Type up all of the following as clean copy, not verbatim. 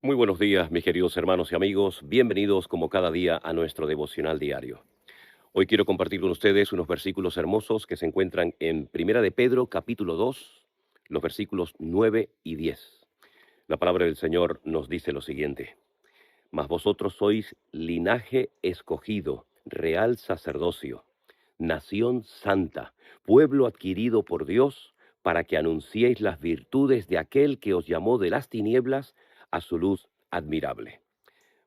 Muy buenos días, mis queridos hermanos y amigos. Bienvenidos como cada día a nuestro devocional diario. Hoy quiero compartir con ustedes unos versículos hermosos que se encuentran en Primera de Pedro, capítulo 2, los versículos 9 y 10. La palabra del Señor nos dice lo siguiente: Mas vosotros sois linaje escogido, real sacerdocio, nación santa, pueblo adquirido por Dios, para que anunciéis las virtudes de aquel que os llamó de las tinieblas a su luz admirable.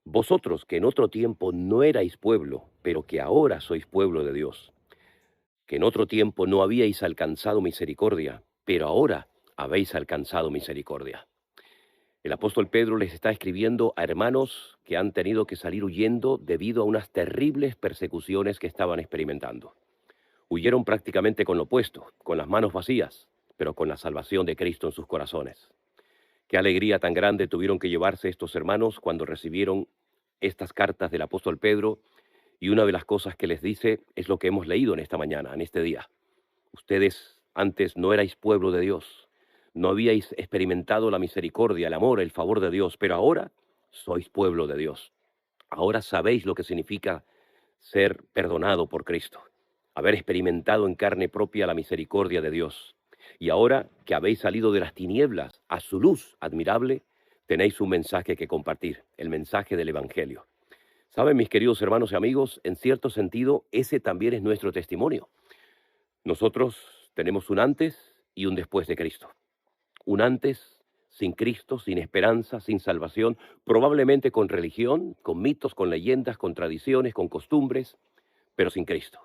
Vosotros que en otro tiempo no erais pueblo, pero que ahora sois pueblo de Dios, que en otro tiempo no habíais alcanzado misericordia, pero ahora habéis alcanzado misericordia. El apóstol Pedro les está escribiendo a hermanos que han tenido que salir huyendo debido a unas terribles persecuciones que estaban experimentando. Huyeron prácticamente con lo opuesto, con las manos vacías, pero con la salvación de Cristo en sus corazones. Qué alegría tan grande tuvieron que llevarse estos hermanos cuando recibieron estas cartas del apóstol Pedro, y una de las cosas que les dice es lo que hemos leído en esta mañana, en este día. Ustedes antes no erais pueblo de Dios, no habíais experimentado la misericordia, el amor, el favor de Dios, pero ahora sois pueblo de Dios. Ahora sabéis lo que significa ser perdonado por Cristo, haber experimentado en carne propia la misericordia de Dios. Y ahora que habéis salido de las tinieblas a su luz admirable, tenéis un mensaje que compartir, el mensaje del Evangelio. Saben, mis queridos hermanos y amigos, en cierto sentido, ese también es nuestro testimonio. Nosotros tenemos un antes y un después de Cristo. Un antes sin Cristo, sin esperanza, sin salvación, probablemente con religión, con mitos, con leyendas, con tradiciones, con costumbres, pero sin Cristo.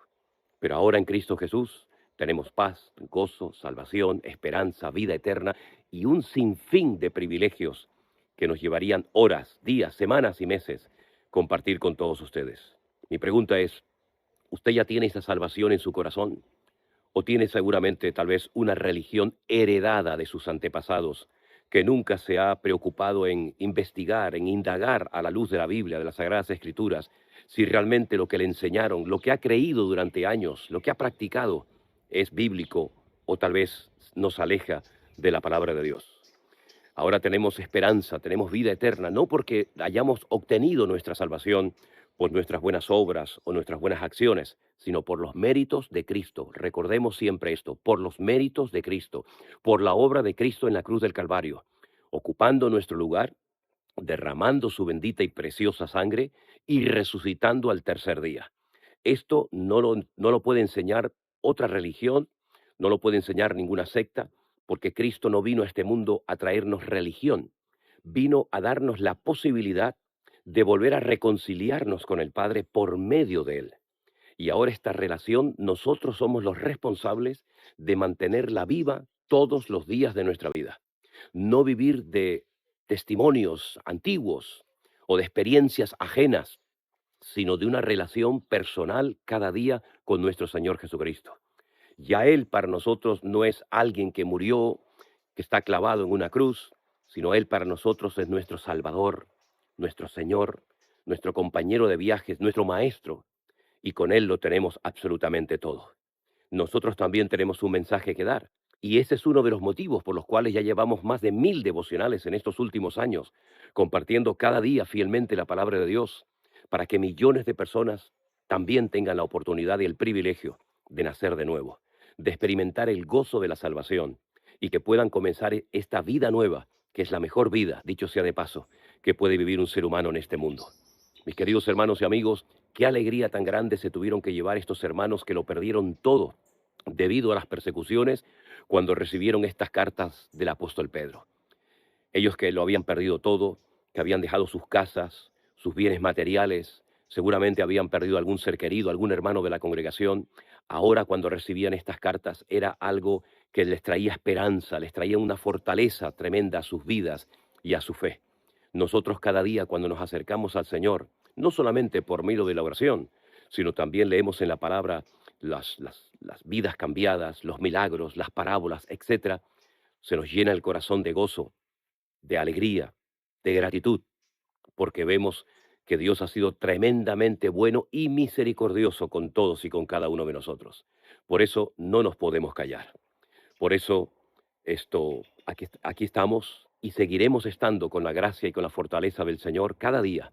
Pero ahora en Cristo Jesús tenemos paz, gozo, salvación, esperanza, vida eterna y un sinfín de privilegios que nos llevarían horas, días, semanas y meses compartir con todos ustedes. Mi pregunta es, ¿usted ya tiene esa salvación en su corazón? ¿O tiene seguramente tal vez una religión heredada de sus antepasados que nunca se ha preocupado en investigar, en indagar a la luz de la Biblia, de las Sagradas Escrituras, si realmente lo que le enseñaron, lo que ha creído durante años, lo que ha practicado es bíblico o tal vez nos aleja de la palabra de Dios? Ahora tenemos esperanza, tenemos vida eterna, no porque hayamos obtenido nuestra salvación por nuestras buenas obras o nuestras buenas acciones, sino por los méritos de Cristo. Recordemos siempre esto, por los méritos de Cristo, por la obra de Cristo en la cruz del Calvario, ocupando nuestro lugar, derramando su bendita y preciosa sangre y resucitando al tercer día. Esto no lo puede enseñar otra religión, no lo puede enseñar ninguna secta, porque Cristo no vino a este mundo a traernos religión, vino a darnos la posibilidad de volver a reconciliarnos con el Padre por medio de Él. Y ahora esta relación, nosotros somos los responsables de mantenerla viva todos los días de nuestra vida. No vivir de testimonios antiguos o de experiencias ajenas, sino de una relación personal cada día con nuestro Señor Jesucristo. Ya Él para nosotros no es alguien que murió, que está clavado en una cruz, sino Él para nosotros es nuestro Salvador, nuestro Señor, nuestro compañero de viajes, nuestro Maestro, y con Él lo tenemos absolutamente todo. Nosotros también tenemos un mensaje que dar, y ese es uno de los motivos por los cuales ya llevamos más de 1000 devocionales en estos últimos años, compartiendo cada día fielmente la palabra de Dios, para que millones de personas también tengan la oportunidad y el privilegio de nacer de nuevo, de experimentar el gozo de la salvación y que puedan comenzar esta vida nueva, que es la mejor vida, dicho sea de paso, que puede vivir un ser humano en este mundo. Mis queridos hermanos y amigos, qué alegría tan grande se tuvieron que llevar estos hermanos que lo perdieron todo debido a las persecuciones cuando recibieron estas cartas del apóstol Pedro. Ellos que lo habían perdido todo, que habían dejado sus casas, sus bienes materiales, seguramente habían perdido algún ser querido, algún hermano de la congregación. Ahora cuando recibían estas cartas era algo que les traía esperanza, les traía una fortaleza tremenda a sus vidas y a su fe. Nosotros cada día cuando nos acercamos al Señor, no solamente por medio de la oración, sino también leemos en la palabra las vidas cambiadas, los milagros, las parábolas, etcétera, se nos llena el corazón de gozo, de alegría, de gratitud, porque vemos que Dios ha sido tremendamente bueno y misericordioso con todos y con cada uno de nosotros. Por eso no nos podemos callar. Por eso, aquí estamos y seguiremos estando con la gracia y con la fortaleza del Señor cada día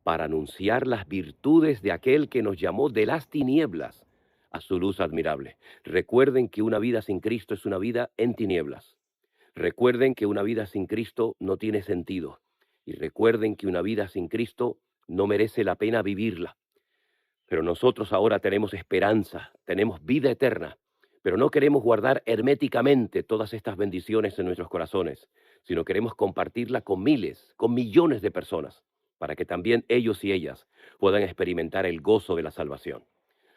para anunciar las virtudes de aquel que nos llamó de las tinieblas a su luz admirable. Recuerden que una vida sin Cristo es una vida en tinieblas. Recuerden que una vida sin Cristo no tiene sentido. Y recuerden que una vida sin Cristo no merece la pena vivirla. Pero nosotros ahora tenemos esperanza, tenemos vida eterna, pero no queremos guardar herméticamente todas estas bendiciones en nuestros corazones, sino queremos compartirla con miles, con millones de personas, para que también ellos y ellas puedan experimentar el gozo de la salvación.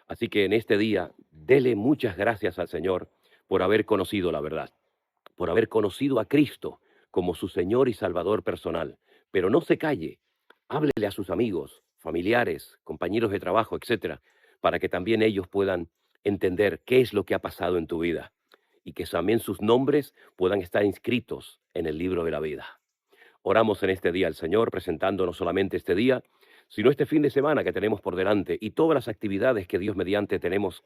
Así que en este día, dele muchas gracias al Señor por haber conocido la verdad, por haber conocido a Cristo como su Señor y Salvador personal. Pero no se calle, háblele a sus amigos, familiares, compañeros de trabajo, etcétera, para que también ellos puedan entender qué es lo que ha pasado en tu vida y que también sus nombres puedan estar inscritos en el libro de la vida. Oramos en este día al Señor, presentando no solamente este día, sino este fin de semana que tenemos por delante y todas las actividades que Dios mediante tenemos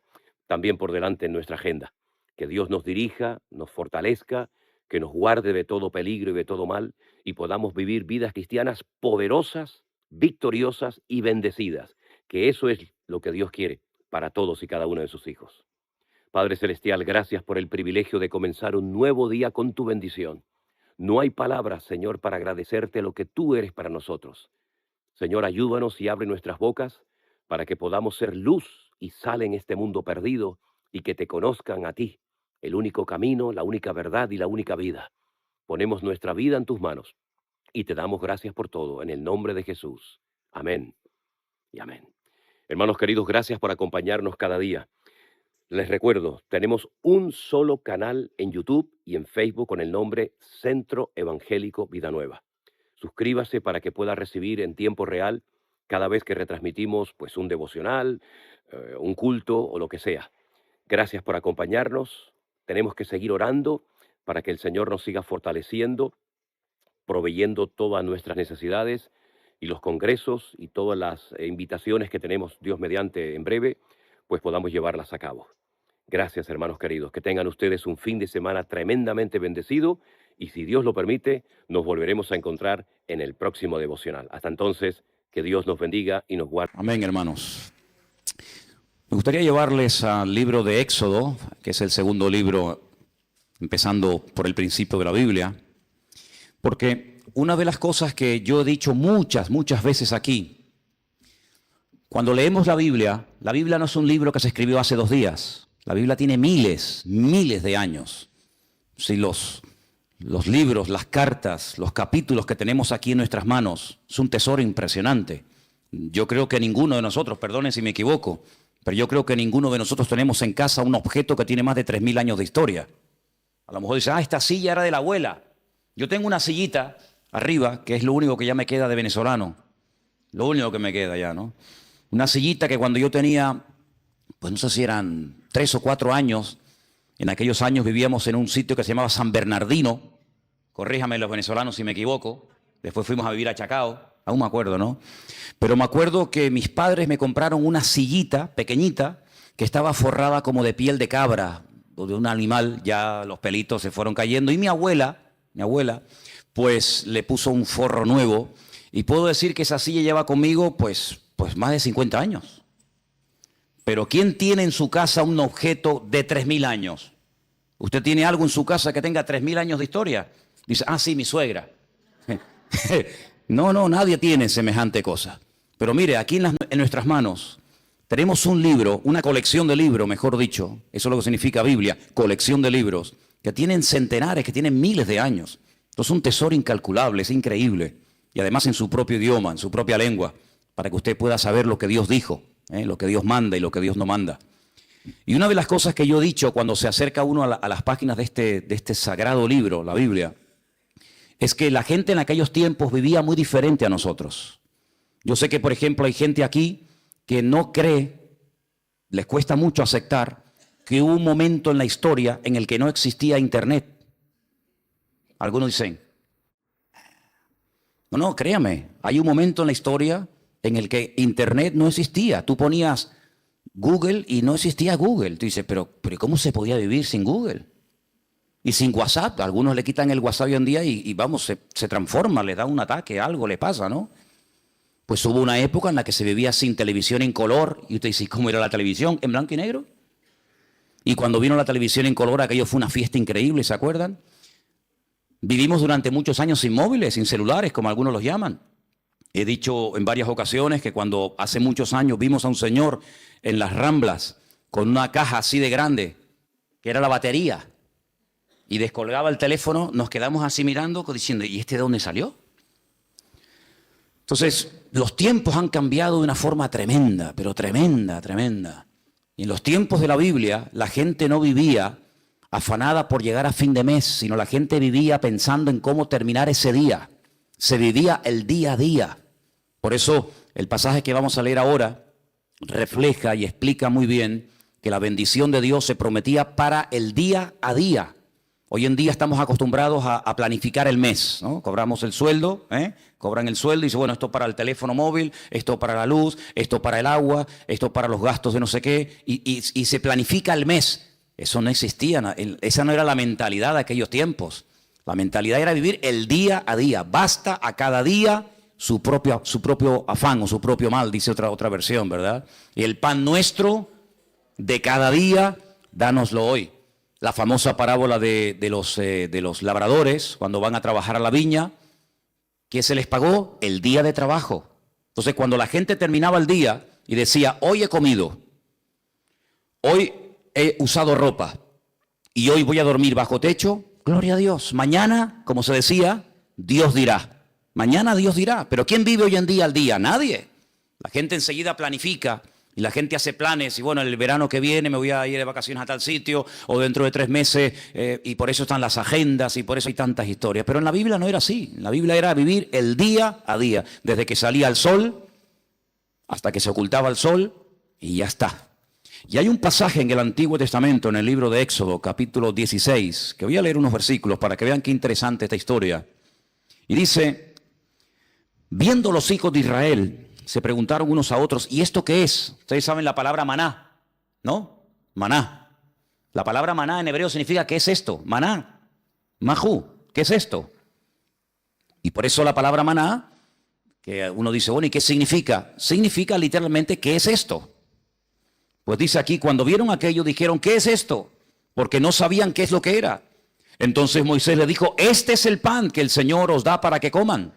también por delante en nuestra agenda. Que Dios nos dirija, nos fortalezca, que nos guarde de todo peligro y de todo mal y podamos vivir vidas cristianas poderosas, victoriosas y bendecidas, que eso es lo que Dios quiere para todos y cada uno de sus hijos. Padre Celestial, gracias por el privilegio de comenzar un nuevo día con tu bendición. No hay palabras, Señor, para agradecerte lo que tú eres para nosotros. Señor, ayúdanos y abre nuestras bocas para que podamos ser luz y sal en este mundo perdido y que te conozcan a ti, el único camino, la única verdad y la única vida. Ponemos nuestra vida en tus manos y te damos gracias por todo en el nombre de Jesús. Amén y amén. Hermanos queridos, gracias por acompañarnos cada día. Les recuerdo, tenemos un solo canal en YouTube y en Facebook con el nombre Centro Evangélico Vida Nueva. Suscríbase para que pueda recibir en tiempo real cada vez que retransmitimos pues un devocional, un culto o lo que sea. Gracias por acompañarnos. Tenemos que seguir orando para que el Señor nos siga fortaleciendo, proveyendo todas nuestras necesidades y los congresos y todas las invitaciones que tenemos Dios mediante en breve, pues podamos llevarlas a cabo. Gracias, hermanos queridos. Que tengan ustedes un fin de semana tremendamente bendecido y si Dios lo permite, nos volveremos a encontrar en el próximo devocional. Hasta entonces, que Dios nos bendiga y nos guarde. Amén, hermanos. Me gustaría llevarles al libro de Éxodo, que es el segundo libro, empezando por el principio de la Biblia, porque una de las cosas que yo he dicho muchas veces aquí, cuando leemos la Biblia no es un libro que se escribió hace 2 días. La Biblia tiene miles de años. Si los libros, las cartas, los capítulos que tenemos aquí en nuestras manos, es un tesoro impresionante. Yo creo que ninguno de nosotros, perdonen si me equivoco, pero yo creo que ninguno de nosotros tenemos en casa un objeto que tiene más de 3000 años de historia. A lo mejor dice, esta silla era de la abuela. Yo tengo una sillita arriba, que es lo único que ya me queda de venezolano. Lo único que me queda ya, ¿no? Una sillita que cuando yo tenía, pues no sé si eran 3 o 4 años, en aquellos años vivíamos en un sitio que se llamaba San Bernardino. Corríjame los venezolanos si me equivoco. Después fuimos a vivir a Chacao. Aún me acuerdo, ¿no? Pero me acuerdo que mis padres me compraron una sillita pequeñita que estaba forrada como de piel de cabra o de un animal. Ya los pelitos se fueron cayendo. Y mi abuela, pues le puso un forro nuevo. Y puedo decir que esa silla lleva conmigo, pues más de 50 años. Pero ¿quién tiene en su casa un objeto de 3000 años? ¿Usted tiene algo en su casa que tenga 3000 años de historia? Dice, sí, mi suegra. No, nadie tiene semejante cosa. Pero mire, aquí en nuestras manos tenemos un libro, una colección de libros, mejor dicho. Eso es lo que significa Biblia, colección de libros, que tienen centenares, que tienen miles de años. Entonces es un tesoro incalculable, es increíble. Y además en su propio idioma, en su propia lengua, para que usted pueda saber lo que Dios dijo, lo que Dios manda y lo que Dios no manda. Y una de las cosas que yo he dicho cuando se acerca uno a las páginas de este sagrado libro, la Biblia, es que la gente en aquellos tiempos vivía muy diferente a nosotros. Yo sé que, por ejemplo, hay gente aquí que no cree, les cuesta mucho aceptar que hubo un momento en la historia en el que no existía Internet. Algunos dicen, no, créame, hay un momento en la historia en el que Internet no existía. Tú ponías Google y no existía Google. Tú dices, pero ¿cómo se podía vivir sin Google? Y sin WhatsApp, a algunos le quitan el WhatsApp hoy en día y vamos, se transforma, le da un ataque, algo le pasa, ¿no? Pues hubo una época en la que se vivía sin televisión en color. Y usted dice, ¿cómo era la televisión? ¿En blanco y negro? Y cuando vino la televisión en color, aquello fue una fiesta increíble, ¿se acuerdan? Vivimos durante muchos años sin móviles, sin celulares, como algunos los llaman. He dicho en varias ocasiones que cuando hace muchos años vimos a un señor en las Ramblas con una caja así de grande, que era la batería, y descolgaba el teléfono, nos quedamos así mirando, diciendo, ¿y este de dónde salió? Entonces, los tiempos han cambiado de una forma tremenda, pero tremenda, tremenda. Y en los tiempos de la Biblia, la gente no vivía afanada por llegar a fin de mes, sino la gente vivía pensando en cómo terminar ese día. Se vivía el día a día. Por eso, el pasaje que vamos a leer ahora refleja y explica muy bien que la bendición de Dios se prometía para el día a día. Hoy en día estamos acostumbrados a planificar el mes, ¿no? Cobramos el sueldo, cobran el sueldo y dicen, bueno, esto para el teléfono móvil, esto para la luz, esto para el agua, esto para los gastos de no sé qué, y se planifica el mes. Eso no existía, esa no era la mentalidad de aquellos tiempos. La mentalidad era vivir el día a día. Basta a cada día su propio afán o su propio mal, dice otra versión, ¿verdad? Y el pan nuestro de cada día, dánoslo hoy. La famosa parábola de los labradores, cuando van a trabajar a la viña, ¿qué se les pagó? El día de trabajo. Entonces, cuando la gente terminaba el día y decía, hoy he comido, hoy he usado ropa y hoy voy a dormir bajo techo, gloria a Dios. Mañana, como se decía, Dios dirá. Mañana Dios dirá. Pero ¿quién vive hoy en día al día? Nadie. La gente enseguida planifica. Y la gente hace planes, y bueno, el verano que viene me voy a ir de vacaciones a tal sitio, o dentro de 3 meses, y por eso están las agendas, y por eso hay tantas historias. Pero en la Biblia no era así. En la Biblia era vivir el día a día, desde que salía el sol hasta que se ocultaba el sol, y ya está. Y hay un pasaje en el Antiguo Testamento, en el libro de Éxodo, capítulo 16, que voy a leer unos versículos para que vean qué interesante esta historia. Y dice, viendo los hijos de Israel, se preguntaron unos a otros, ¿y esto qué es? Ustedes saben la palabra maná, ¿no? Maná. La palabra maná en hebreo significa, ¿qué es esto? Maná. Majú, ¿qué es esto? Y por eso la palabra maná, que uno dice, bueno, ¿y qué significa? Significa literalmente, ¿qué es esto? Pues dice aquí, cuando vieron aquello, dijeron, ¿qué es esto? Porque no sabían qué es lo que era. Entonces Moisés le dijo, este es el pan que el Señor os da para que coman.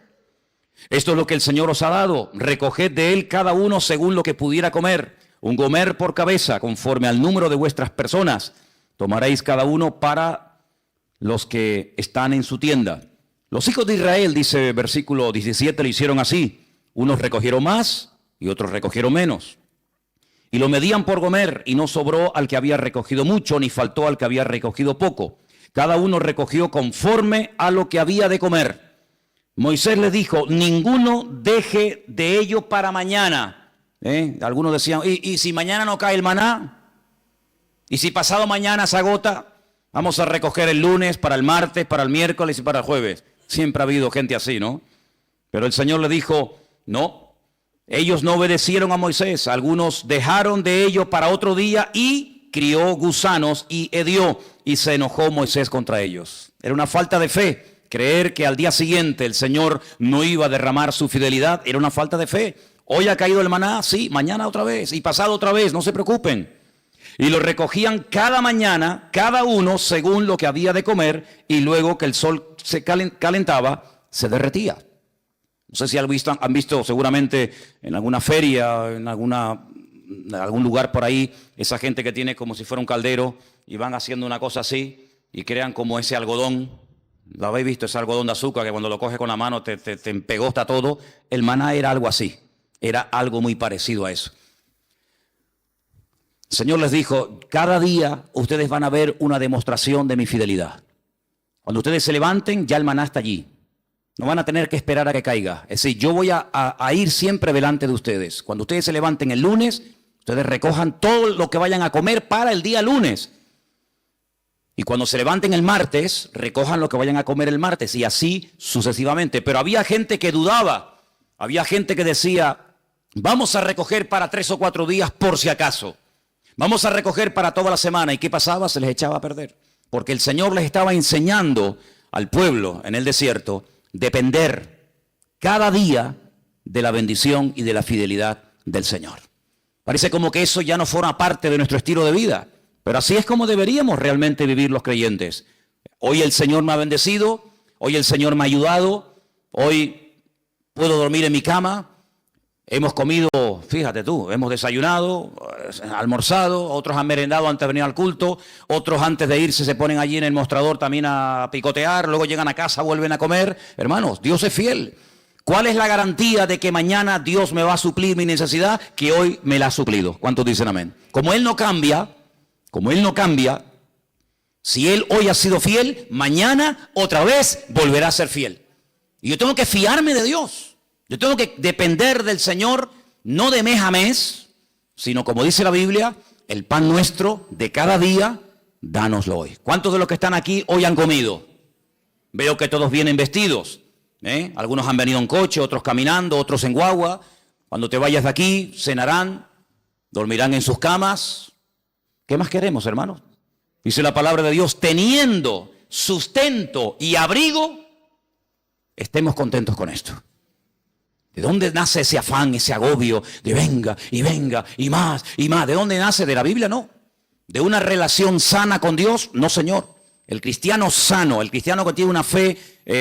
Esto es lo que el Señor os ha dado, recoged de él cada uno según lo que pudiera comer, un gomer por cabeza, conforme al número de vuestras personas. Tomaréis cada uno para los que están en su tienda. Los hijos de Israel, dice versículo 17, lo hicieron así. Unos recogieron más y otros recogieron menos. Y lo medían por gomer, y no sobró al que había recogido mucho, ni faltó al que había recogido poco. Cada uno recogió conforme a lo que había de comer. Moisés les dijo, ninguno deje de ello para mañana. Algunos decían, ¿y si mañana no cae el maná? ¿Y si pasado mañana se agota? Vamos a recoger el lunes, para el martes, para el miércoles y para el jueves. Siempre ha habido gente así, ¿no? Pero el Señor le dijo, no, ellos no obedecieron a Moisés. Algunos dejaron de ello para otro día y crió gusanos y hedió. Y se enojó Moisés contra ellos. Era una falta de fe. Creer que al día siguiente el Señor no iba a derramar su fidelidad era una falta de fe. Hoy ha caído el maná, sí, mañana otra vez y pasado otra vez, no se preocupen. Y lo recogían cada mañana, cada uno según lo que había de comer, y luego que el sol se calentaba, se derretía. No sé si han visto seguramente en alguna feria, en algún lugar por ahí, esa gente que tiene como si fuera un caldero y van haciendo una cosa así y crean como ese algodón. ¿Lo habéis visto? Ese algodón de azúcar que cuando lo coges con la mano te empegosta todo. El maná era algo así, era algo muy parecido a eso. El Señor les dijo, cada día ustedes van a ver una demostración de mi fidelidad. Cuando ustedes se levanten, ya el maná está allí. No van a tener que esperar a que caiga. Es decir, yo voy a ir siempre delante de ustedes. Cuando ustedes se levanten el lunes, ustedes recojan todo lo que vayan a comer para el día lunes. Y cuando se levanten el martes, recojan lo que vayan a comer el martes y así sucesivamente. Pero había gente que dudaba, había gente que decía, vamos a recoger para 3 o 4 días por si acaso. Vamos a recoger para toda la semana. ¿Y qué pasaba? Se les echaba a perder. porque el Señor les estaba enseñando al pueblo en el desierto depender cada día de la bendición y de la fidelidad del Señor. Parece como que eso ya no forma parte de nuestro estilo de vida, pero así es como deberíamos realmente vivir los creyentes. Hoy el Señor me ha bendecido, hoy el Señor me ha ayudado, hoy puedo dormir en mi cama. Hemos comido, fíjate tú, hemos desayunado, almorzado, otros han merendado antes de venir al culto, otros antes de irse se ponen allí en el mostrador también a picotear, luego llegan a casa, vuelven a comer. Hermanos, Dios es fiel. ¿Cuál es la garantía de que mañana Dios me va a suplir mi necesidad? Que hoy me la ha suplido. ¿Cuántos dicen amén? Como Él no cambia, si Él hoy ha sido fiel, mañana otra vez volverá a ser fiel. Y yo tengo que fiarme de Dios. Yo tengo que depender del Señor, no de mes a mes, sino como dice la Biblia, el pan nuestro de cada día, dánoslo hoy. ¿Cuántos de los que están aquí hoy han comido? Veo que todos vienen vestidos. Algunos han venido en coche, otros caminando, otros en guagua. Cuando te vayas de aquí, cenarán, dormirán en sus camas. ¿Qué más queremos, hermanos? Dice la palabra de Dios, teniendo sustento y abrigo, estemos contentos con esto. ¿De dónde nace ese afán, ese agobio de venga y más y más? ¿De dónde nace? ¿De la Biblia? No. ¿De una relación sana con Dios? No, Señor. El cristiano sano, el cristiano que tiene una fe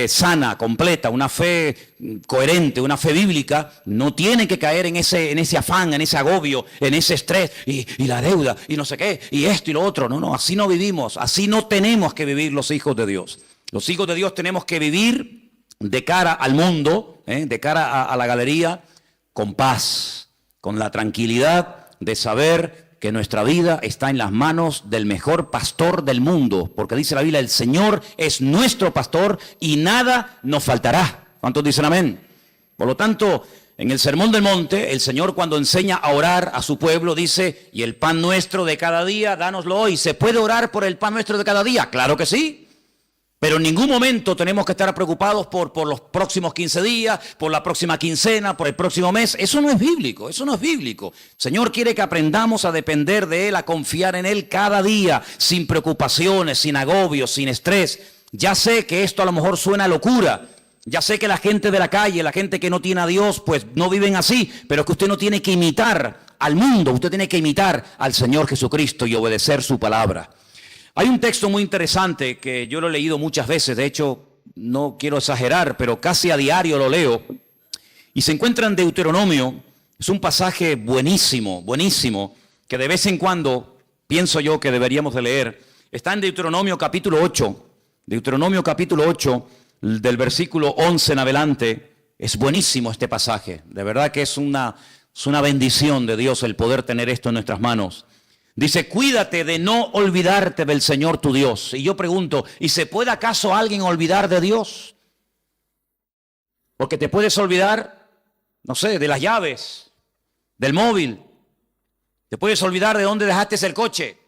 sana, completa, una fe coherente, una fe bíblica, no tiene que caer en ese afán, en ese agobio, en ese estrés y la deuda y no sé qué, y esto y lo otro. No, así no vivimos, así no tenemos que vivir los hijos de Dios. Los hijos de Dios tenemos que vivir de cara al mundo, de cara a la galería, con paz, con la tranquilidad de saber que nuestra vida está en las manos del mejor pastor del mundo, porque dice la Biblia, el Señor es nuestro pastor y nada nos faltará. ¿Cuántos dicen amén? Por lo tanto, en el Sermón del Monte, el Señor cuando enseña a orar a su pueblo dice, y el pan nuestro de cada día, dánoslo hoy. ¿Se puede orar por el pan nuestro de cada día? Claro que sí. Pero en ningún momento tenemos que estar preocupados por los próximos 15 días, por la próxima quincena, por el próximo mes. Eso no es bíblico, eso no es bíblico. El Señor quiere que aprendamos a depender de Él, a confiar en Él cada día, sin preocupaciones, sin agobios, sin estrés. Ya sé que esto a lo mejor suena a locura. Ya sé que la gente de la calle, la gente que no tiene a Dios, pues no viven así. Pero es que usted no tiene que imitar al mundo, usted tiene que imitar al Señor Jesucristo y obedecer su palabra. Hay un texto muy interesante que yo lo he leído muchas veces, de hecho no quiero exagerar, pero casi a diario lo leo, y se encuentra en Deuteronomio. Es un pasaje buenísimo, buenísimo, que de vez en cuando pienso yo que deberíamos de leer. Está en Deuteronomio capítulo 8, del versículo 11 en adelante. Es buenísimo este pasaje, de verdad que es una bendición de Dios el poder tener esto en nuestras manos. Dice, cuídate de no olvidarte del Señor tu Dios. Y yo pregunto, ¿y se puede acaso alguien olvidar de Dios? Porque te puedes olvidar, no sé, de las llaves, del móvil. Te puedes olvidar de dónde dejaste el coche.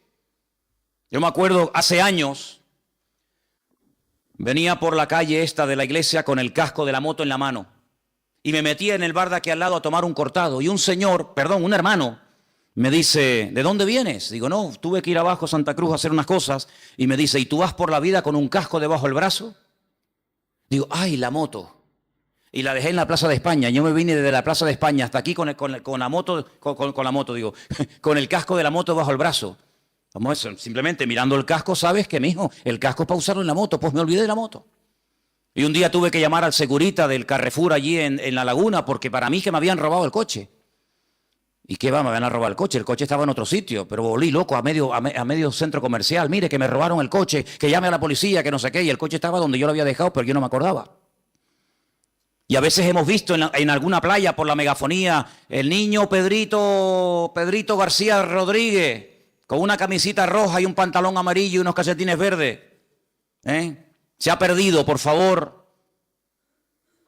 Yo me acuerdo hace años, venía por la calle esta de la iglesia con el casco de la moto en la mano. Y me metía en el bar de aquí al lado a tomar un cortado. Y un hermano, me dice, ¿de dónde vienes? Digo, no, tuve que ir abajo a Santa Cruz a hacer unas cosas. Y me dice, ¿y tú vas por la vida con un casco debajo del brazo? Digo, ¡ay, la moto! Y la dejé en la Plaza de España. Yo me vine desde la Plaza de España hasta aquí con la moto, con el casco de la moto bajo el brazo. Como eso, simplemente mirando el casco, sabes que, mijo, el casco es para usarlo en la moto. Pues me olvidé de la moto. Y un día tuve que llamar al segurita del Carrefour allí en La Laguna, porque para mí que me habían robado el coche. ¿Y qué va? Me van a robar el coche estaba en otro sitio, pero volví loco a medio centro comercial. Mire, que me robaron el coche, que llame a la policía, que no sé qué, y el coche estaba donde yo lo había dejado, pero yo no me acordaba. Y a veces hemos visto en alguna playa por la megafonía, el niño Pedrito García Rodríguez, con una camisita roja y un pantalón amarillo y unos calcetines verdes. Se ha perdido, por favor.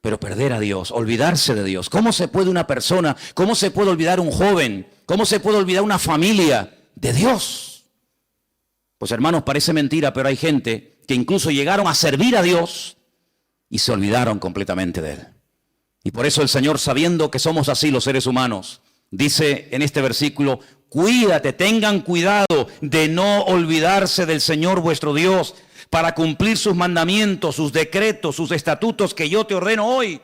Pero perder a Dios, olvidarse de Dios. ¿Cómo se puede una persona, cómo se puede olvidar un joven, cómo se puede olvidar una familia de Dios? Pues hermanos, parece mentira, pero hay gente que incluso llegaron a servir a Dios y se olvidaron completamente de Él. Y por eso el Señor, sabiendo que somos así los seres humanos, dice en este versículo, Cuídate, tengan cuidado de no olvidarse del Señor vuestro Dios para cumplir sus mandamientos, sus decretos, sus estatutos que yo te ordeno hoy.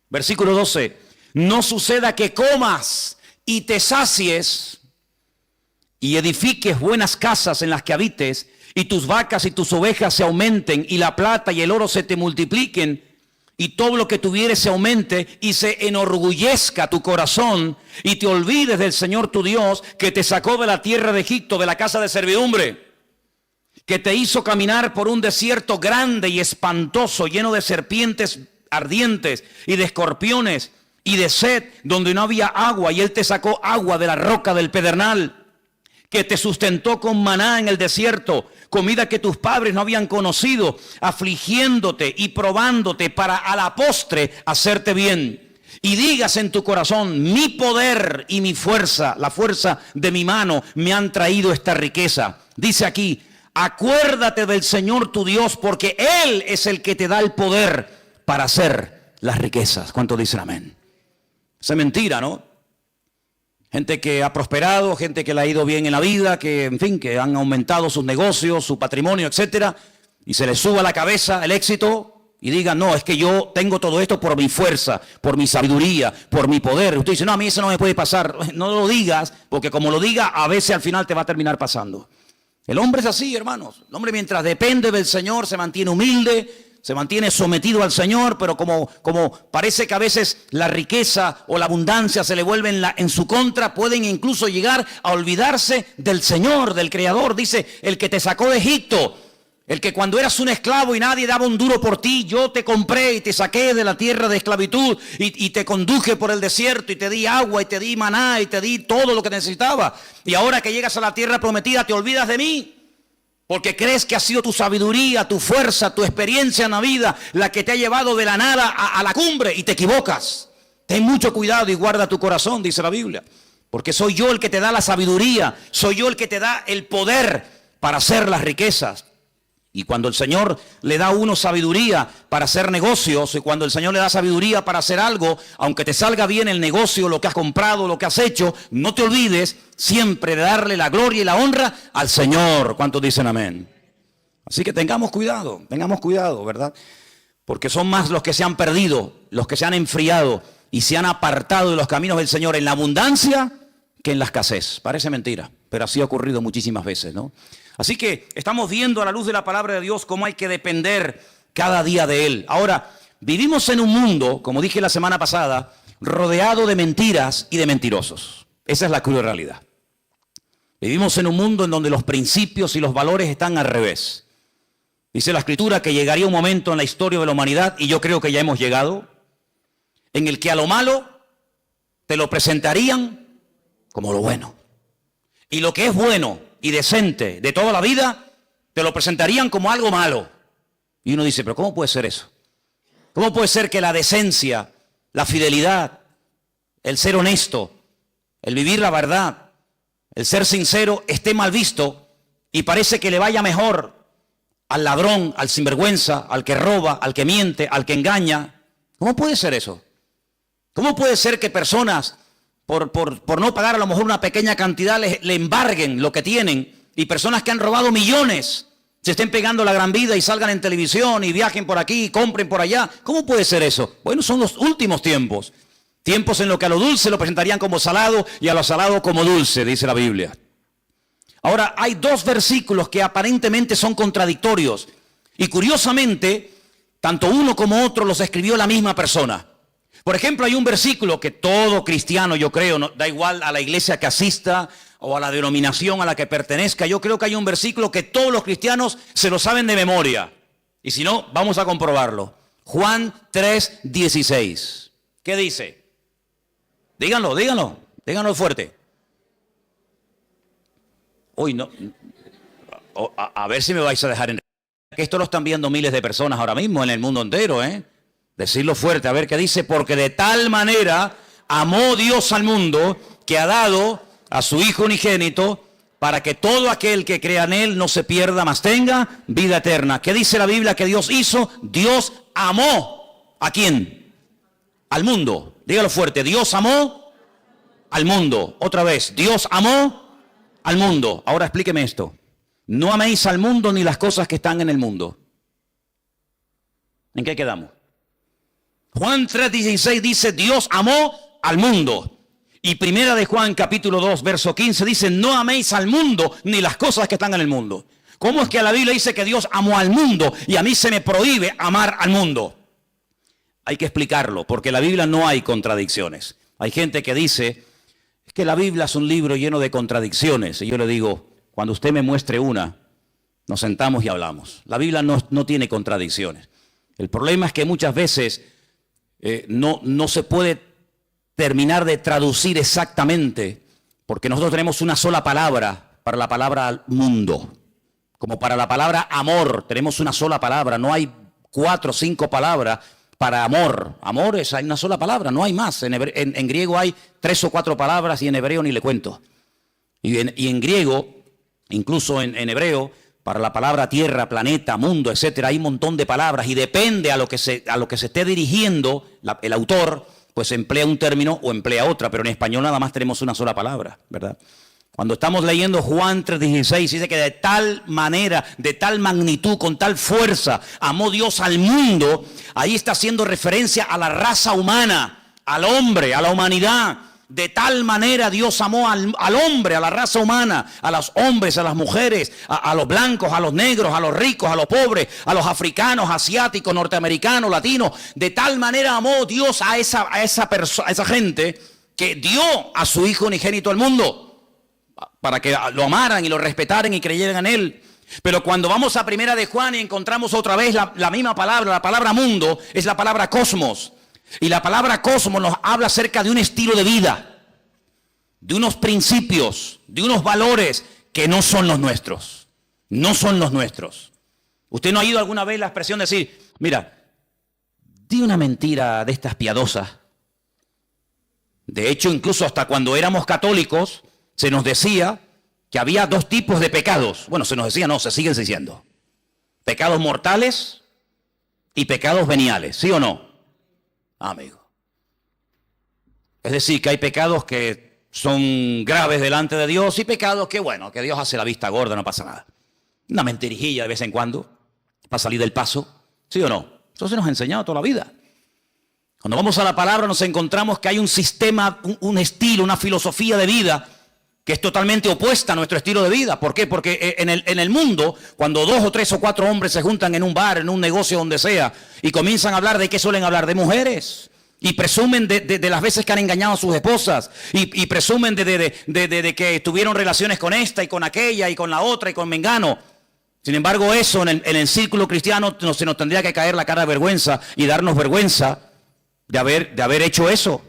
Versículo 12. No suceda que comas y te sacies y edifiques buenas casas en las que habites, y tus vacas y tus ovejas se aumenten, y la plata y el oro se te multipliquen, y todo lo que tuvieres se aumente, y se enorgullezca tu corazón, y te olvides del Señor tu Dios, que te sacó de la tierra de Egipto, de la casa de servidumbre, que te hizo caminar por un desierto grande y espantoso, lleno de serpientes ardientes y de escorpiones y de sed, donde no había agua, y Él te sacó agua de la roca del pedernal, que te sustentó con maná en el desierto, comida que tus padres no habían conocido, afligiéndote y probándote para a la postre hacerte bien. Y digas en tu corazón: mi poder y mi fuerza, la fuerza de mi mano, me han traído esta riqueza. Dice aquí: acuérdate del Señor tu Dios, porque Él es el que te da el poder para hacer las riquezas. ¿Cuántos dicen amén? Esa es mentira, ¿no? Gente que ha prosperado, gente que le ha ido bien en la vida, que en fin, que han aumentado sus negocios, su patrimonio, etcétera, y se les suba a la cabeza el éxito y digan: no, es que yo tengo todo esto por mi fuerza, por mi sabiduría, por mi poder. Usted dice: no, a mí eso no me puede pasar. No lo digas, porque como lo diga, a veces al final te va a terminar pasando. El hombre es así, hermanos. El hombre, mientras depende del Señor, se mantiene humilde, se mantiene sometido al Señor, pero como parece que a veces la riqueza o la abundancia se le vuelve en su contra, pueden incluso llegar a olvidarse del Señor, del Creador. Dice: el que te sacó de Egipto, el que cuando eras un esclavo y nadie daba un duro por ti, yo te compré y te saqué de la tierra de esclavitud y te conduje por el desierto y te di agua y te di maná y te di todo lo que necesitaba. Y ahora que llegas a la tierra prometida, te olvidas de mí. Porque crees que ha sido tu sabiduría, tu fuerza, tu experiencia en la vida la que te ha llevado de la nada a la cumbre, y te equivocas. Ten mucho cuidado y guarda tu corazón, dice la Biblia. Porque soy yo el que te da la sabiduría, soy yo el que te da el poder para hacer las riquezas. Y cuando el Señor le da a uno sabiduría para hacer negocios, y cuando el Señor le da sabiduría para hacer algo, aunque te salga bien el negocio, lo que has comprado, lo que has hecho, no te olvides siempre de darle la gloria y la honra al Señor. ¿Cuántos dicen amén? Así que tengamos cuidado, ¿verdad? Porque son más los que se han perdido, los que se han enfriado y se han apartado de los caminos del Señor en la abundancia que en la escasez. Parece mentira, pero así ha ocurrido muchísimas veces, ¿no? Así que estamos viendo a la luz de la palabra de Dios cómo hay que depender cada día de Él. Ahora, vivimos en un mundo, como dije la semana pasada, rodeado de mentiras y de mentirosos. Esa es la cruda realidad. Vivimos en un mundo en donde los principios y los valores están al revés. Dice la Escritura que llegaría un momento en la historia de la humanidad, y yo creo que ya hemos llegado, en el que a lo malo te lo presentarían como lo bueno. Y lo que es bueno y decente de toda la vida, te lo presentarían como algo malo. Y uno dice: pero ¿cómo puede ser eso? ¿Cómo puede ser que la decencia, la fidelidad, el ser honesto, el vivir la verdad, el ser sincero esté mal visto y parece que le vaya mejor al ladrón, al sinvergüenza, al que roba, al que miente, al que engaña? ¿Cómo puede ser eso? ¿Cómo puede ser que personas por no pagar a lo mejor una pequeña cantidad le embarguen lo que tienen, y personas que han robado millones se estén pegando la gran vida y salgan en televisión y viajen por aquí y compren por allá? ¿Cómo puede ser eso? Bueno, son los últimos tiempos. Tiempos en los que a lo dulce lo presentarían como salado y a lo salado como dulce, dice la Biblia. Ahora, hay dos versículos que aparentemente son contradictorios, y curiosamente, tanto uno como otro los escribió la misma persona. Por ejemplo, hay un versículo que todo cristiano, yo creo, no, da igual a la iglesia que asista o a la denominación a la que pertenezca, yo creo que hay un versículo que todos los cristianos se lo saben de memoria. Y si no, vamos a comprobarlo. Juan 3:16. ¿Qué dice? Díganlo fuerte. Uy, no. A ver si me vais a dejar en... Que esto lo están viendo miles de personas ahora mismo en el mundo entero, ¿eh? Decirlo fuerte, a ver qué dice. Porque de tal manera amó Dios al mundo, que ha dado a su Hijo unigénito, para que todo aquel que crea en Él no se pierda, mas tenga vida eterna. ¿Qué dice la Biblia que Dios hizo? Dios amó. ¿A quién? Al mundo. Dígalo fuerte. Dios amó al mundo. Otra vez, Dios amó al mundo. Ahora explíqueme esto. No améis al mundo ni las cosas que están en el mundo. ¿En qué quedamos? Juan 3:16 dice, Dios amó al mundo. Y primera de Juan capítulo 2, verso 15 dice, no améis al mundo ni las cosas que están en el mundo. ¿Cómo es que la Biblia dice que Dios amó al mundo y a mí se me prohíbe amar al mundo? Hay que explicarlo, porque en la Biblia no hay contradicciones. Hay gente que dice, es que la Biblia es un libro lleno de contradicciones. Y yo le digo, cuando usted me muestre una, nos sentamos y hablamos. La Biblia no tiene contradicciones. El problema es que muchas veces no se puede terminar de traducir exactamente, porque nosotros tenemos una sola palabra para la palabra mundo. Como para la palabra amor, tenemos una sola palabra. No hay 4 o 5 palabras para amor. Amor hay una sola palabra, no hay más. En griego hay 3 o 4 palabras y en hebreo ni le cuento. Y en griego, incluso en hebreo, para la palabra tierra, planeta, mundo, etcétera, hay un montón de palabras y depende a lo que se esté dirigiendo el autor, pues emplea un término o emplea otra, pero en español nada más tenemos una sola palabra, ¿verdad? Cuando estamos leyendo Juan 3:16, dice que de tal manera, de tal magnitud, con tal fuerza, amó Dios al mundo. Ahí está haciendo referencia a la raza humana, al hombre, a la humanidad. De tal manera Dios amó al hombre, a la raza humana, a los hombres, a las mujeres, a los blancos, a los negros, a los ricos, a los pobres, a los africanos, asiáticos, norteamericanos, latinos. De tal manera amó Dios a esa gente que dio a su Hijo unigénito al mundo, para que lo amaran y lo respetaran y creyeran en Él. Pero cuando vamos a primera de Juan y encontramos otra vez la misma palabra, la palabra mundo, es la palabra cosmos. Y la palabra cosmos nos habla acerca de un estilo de vida, de unos principios, de unos valores que no son los nuestros. No son los nuestros. ¿Usted no ha oído alguna vez la expresión de decir, mira, di una mentira de estas piadosas? De hecho, incluso hasta cuando éramos católicos, se nos decía que había 2 tipos de pecados. Bueno, se nos decía, no, se siguen diciendo. Pecados mortales y pecados veniales, ¿sí o no? Amigo. Es decir, que hay pecados que son graves delante de Dios y pecados que, bueno, que Dios hace la vista gorda, no pasa nada. Una mentirijilla de vez en cuando para salir del paso, ¿sí o no? Eso se nos ha enseñado toda la vida. Cuando vamos a la palabra nos encontramos que hay un sistema, un estilo, una filosofía de vida que es totalmente opuesta a nuestro estilo de vida. ¿Por qué? Porque en el mundo, cuando 2 o 3 o 4 hombres se juntan en un bar, en un negocio, donde sea, y comienzan a hablar, ¿de qué suelen hablar? De mujeres. Y presumen de las veces que han engañado a sus esposas. Y presumen de que tuvieron relaciones con esta y con aquella y con la otra y con mengano. Sin embargo, eso en el círculo cristiano se nos tendría que caer la cara de vergüenza y darnos vergüenza de haber hecho eso.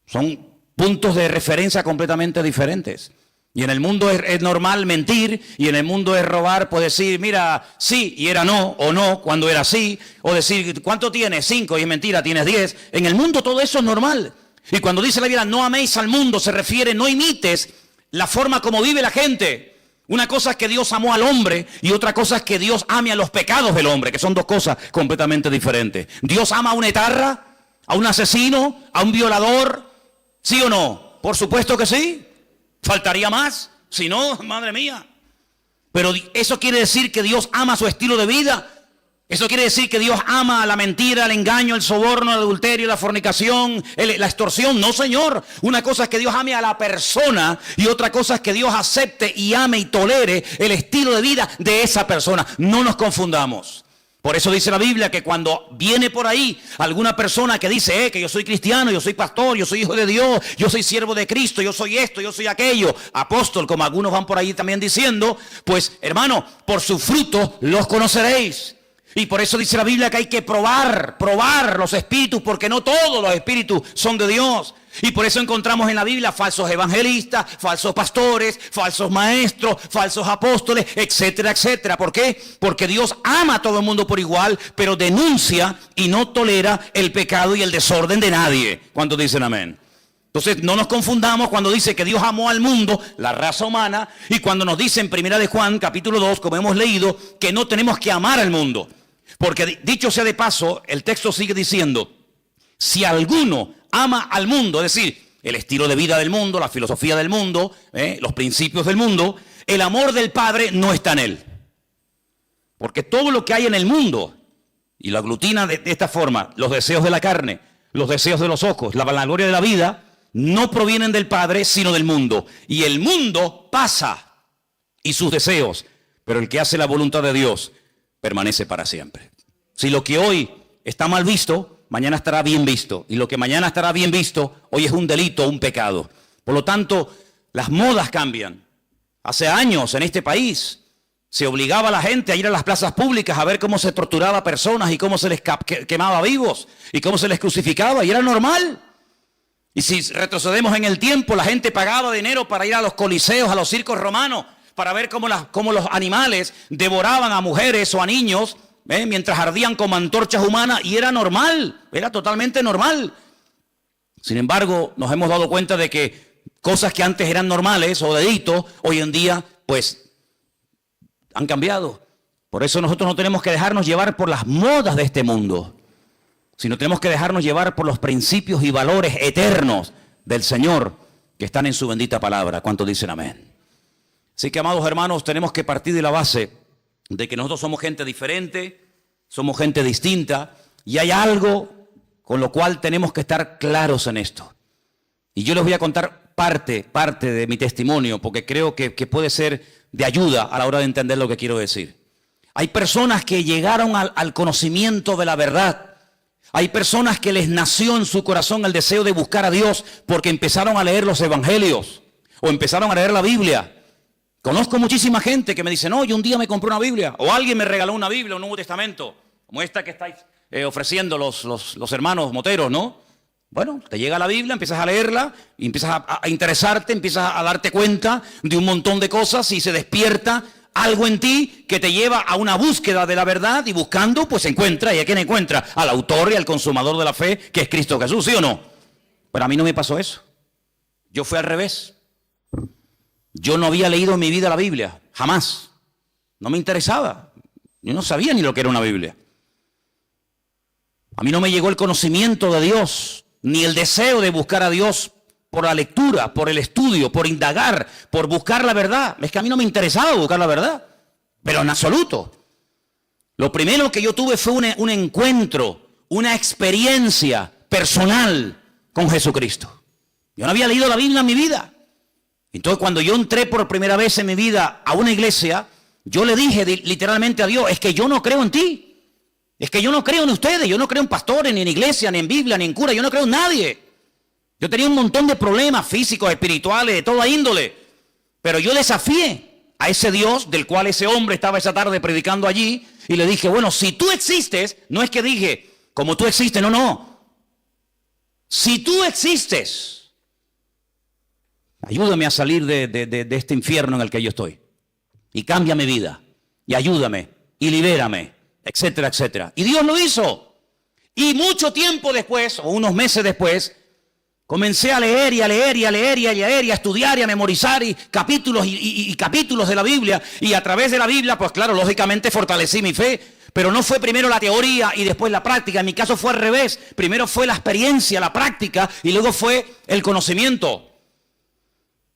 Son puntos de referencia completamente diferentes. Y en el mundo es normal mentir, y en el mundo es robar, pues decir, mira, sí, y era no, o no, cuando era sí, o decir, ¿cuánto tienes? 5, y es mentira, tienes 10. En el mundo todo eso es normal. Y cuando dice la Biblia, no améis al mundo, se refiere, no imites la forma como vive la gente. Una cosa es que Dios amó al hombre, y otra cosa es que Dios ame a los pecados del hombre, que son 2 cosas completamente diferentes. Dios ama a una etarra, a un asesino, a un violador, ¿sí o no? Por supuesto que sí. Faltaría más. Si no, madre mía. Pero eso quiere decir que Dios ama su estilo de vida. Eso quiere decir que Dios ama la mentira, el engaño, el soborno, el adulterio, la fornicación, la extorsión. No, señor. Una cosa es que Dios ame a la persona y otra cosa es que Dios acepte y ame y tolere el estilo de vida de esa persona. No nos confundamos. Por eso dice la Biblia que cuando viene por ahí alguna persona que dice que yo soy cristiano, yo soy pastor, yo soy hijo de Dios, yo soy siervo de Cristo, yo soy esto, yo soy aquello, apóstol, como algunos van por ahí también diciendo, pues hermano, por sus frutos los conoceréis. Y por eso dice la Biblia que hay que probar los espíritus, porque no todos los espíritus son de Dios. Y por eso encontramos en la Biblia falsos evangelistas, falsos pastores, falsos maestros, falsos apóstoles, etcétera, etcétera. ¿Por qué? Porque Dios ama a todo el mundo por igual, pero denuncia y no tolera el pecado y el desorden de nadie. ¿Cuántos dicen amén? Entonces no nos confundamos cuando dice que Dios amó al mundo, la raza humana, y cuando nos dice en primera de Juan, capítulo 2, como hemos leído, que no tenemos que amar al mundo. Porque dicho sea de paso, el texto sigue diciendo, si alguno ama al mundo, es decir, el estilo de vida del mundo, la filosofía del mundo, los principios del mundo, el amor del Padre no está en él. Porque todo lo que hay en el mundo, y lo aglutina de esta forma, los deseos de la carne, los deseos de los ojos, la vanagloria de la vida, no provienen del Padre, sino del mundo. Y el mundo pasa, y sus deseos, pero el que hace la voluntad de Dios permanece para siempre. Si lo que hoy está mal visto, mañana estará bien visto. Y lo que mañana estará bien visto, hoy es un delito, un pecado. Por lo tanto, las modas cambian. Hace años en este país se obligaba a la gente a ir a las plazas públicas a ver cómo se torturaba a personas y cómo se les quemaba vivos y cómo se les crucificaba. Y era normal. Y si retrocedemos en el tiempo, la gente pagaba dinero para ir a los coliseos, a los circos romanos, para ver cómo los animales devoraban a mujeres o a niños, mientras ardían como antorchas humanas, y era normal, era totalmente normal. Sin embargo, nos hemos dado cuenta de que cosas que antes eran normales o delitos, hoy en día, pues, han cambiado. Por eso nosotros no tenemos que dejarnos llevar por las modas de este mundo, sino tenemos que dejarnos llevar por los principios y valores eternos del Señor que están en su bendita palabra. ¿Cuántos dicen amén? Así que, amados hermanos, tenemos que partir de la base de que nosotros somos gente diferente, somos gente distinta, y hay algo con lo cual tenemos que estar claros en esto. Y yo les voy a contar parte de mi testimonio, porque creo que puede ser de ayuda a la hora de entender lo que quiero decir. Hay personas que llegaron al conocimiento de la verdad. Hay personas que les nació en su corazón el deseo de buscar a Dios porque empezaron a leer los evangelios o empezaron a leer la Biblia. Conozco muchísima gente que me dice, no, yo un día me compré una Biblia, o alguien me regaló una Biblia, un Nuevo Testamento, como esta que estáis ofreciendo los hermanos moteros, ¿no? Bueno, te llega la Biblia, empiezas a leerla, y empiezas a interesarte, empiezas a darte cuenta de un montón de cosas y se despierta algo en ti que te lleva a una búsqueda de la verdad, y buscando, pues encuentra. ¿Y a quién encuentra? Al autor y al consumador de la fe, que es Cristo Jesús, ¿sí o no? Pero a mí no me pasó eso. Yo fui al revés. Yo no había leído en mi vida la Biblia, jamás. No me interesaba. Yo no sabía ni lo que era una Biblia. A mí no me llegó el conocimiento de Dios, ni el deseo de buscar a Dios por la lectura, por el estudio, por indagar, por buscar la verdad. Es que a mí no me interesaba buscar la verdad, pero en absoluto. Lo primero que yo tuve fue un encuentro, una experiencia personal con Jesucristo. Yo no había leído la Biblia en mi vida. Entonces, cuando yo entré por primera vez en mi vida a una iglesia, yo le dije literalmente a Dios, es que yo no creo en ti. Es que yo no creo en ustedes, yo no creo en pastores, ni en iglesia, ni en Biblia, ni en cura, yo no creo en nadie. Yo tenía un montón de problemas físicos, espirituales, de toda índole. Pero yo desafié a ese Dios del cual ese hombre estaba esa tarde predicando allí, y le dije, bueno, si tú existes, no es que dije, como tú existes, no. Si tú existes, ayúdame a salir de este infierno en el que yo estoy. Y cambia mi vida. Y ayúdame. Y libérame. Etcétera, etcétera. Y Dios lo hizo. Y mucho tiempo después, o unos meses después, comencé a leer y a leer y a leer y a leer y a estudiar y a memorizar capítulos y capítulos de la Biblia. Y a través de la Biblia, pues claro, lógicamente fortalecí mi fe. Pero no fue primero la teoría y después la práctica. En mi caso fue al revés. Primero fue la experiencia, la práctica, y luego fue el conocimiento.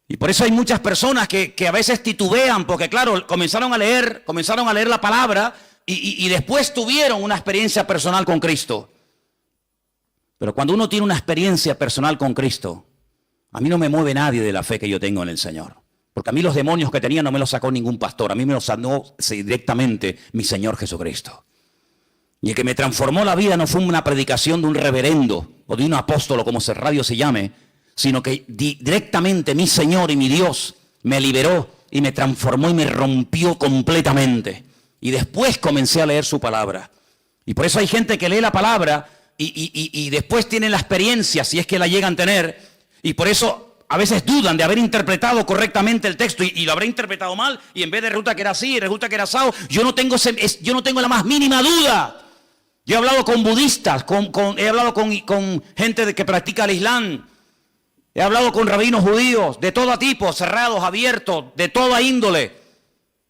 Y por eso hay muchas personas que a veces titubean, porque claro, comenzaron a leer la palabra y después tuvieron una experiencia personal con Cristo. Pero cuando uno tiene una experiencia personal con Cristo, a mí no me mueve nadie de la fe que yo tengo en el Señor. Porque a mí los demonios que tenía no me los sacó ningún pastor, a mí me los sanó directamente mi Señor Jesucristo. Y el que me transformó la vida no fue una predicación de un reverendo o de un apóstol, o como ese radio se llame, sino que directamente mi Señor y mi Dios me liberó y me transformó y me rompió completamente. Y después comencé a leer su palabra. Y por eso hay gente que lee la palabra y después tienen la experiencia, si es que la llegan a tener, y por eso a veces dudan de haber interpretado correctamente el texto y lo habré interpretado mal, y en vez de resulta que era así, resulta que era asado. Yo no tengo la más mínima duda. Yo he hablado con budistas, he hablado con gente que practica el Islam. He hablado con rabinos judíos de todo tipo, cerrados, abiertos, de toda índole.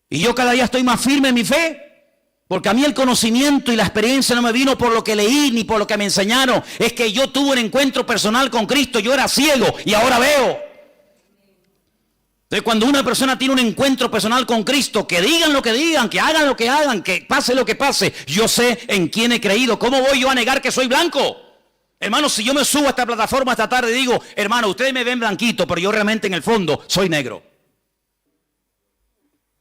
Y yo cada día estoy más firme en mi fe. Porque a mí el conocimiento y la experiencia no me vino por lo que leí ni por lo que me enseñaron. Es que yo tuve un encuentro personal con Cristo. Yo era ciego y ahora veo. Entonces, cuando una persona tiene un encuentro personal con Cristo, que digan lo que digan, que hagan lo que hagan, que pase lo que pase, yo sé en quién he creído. ¿Cómo voy yo a negar que soy blanco? Hermano, si yo me subo a esta plataforma esta tarde y digo, hermano, ustedes me ven blanquito, pero yo realmente en el fondo soy negro.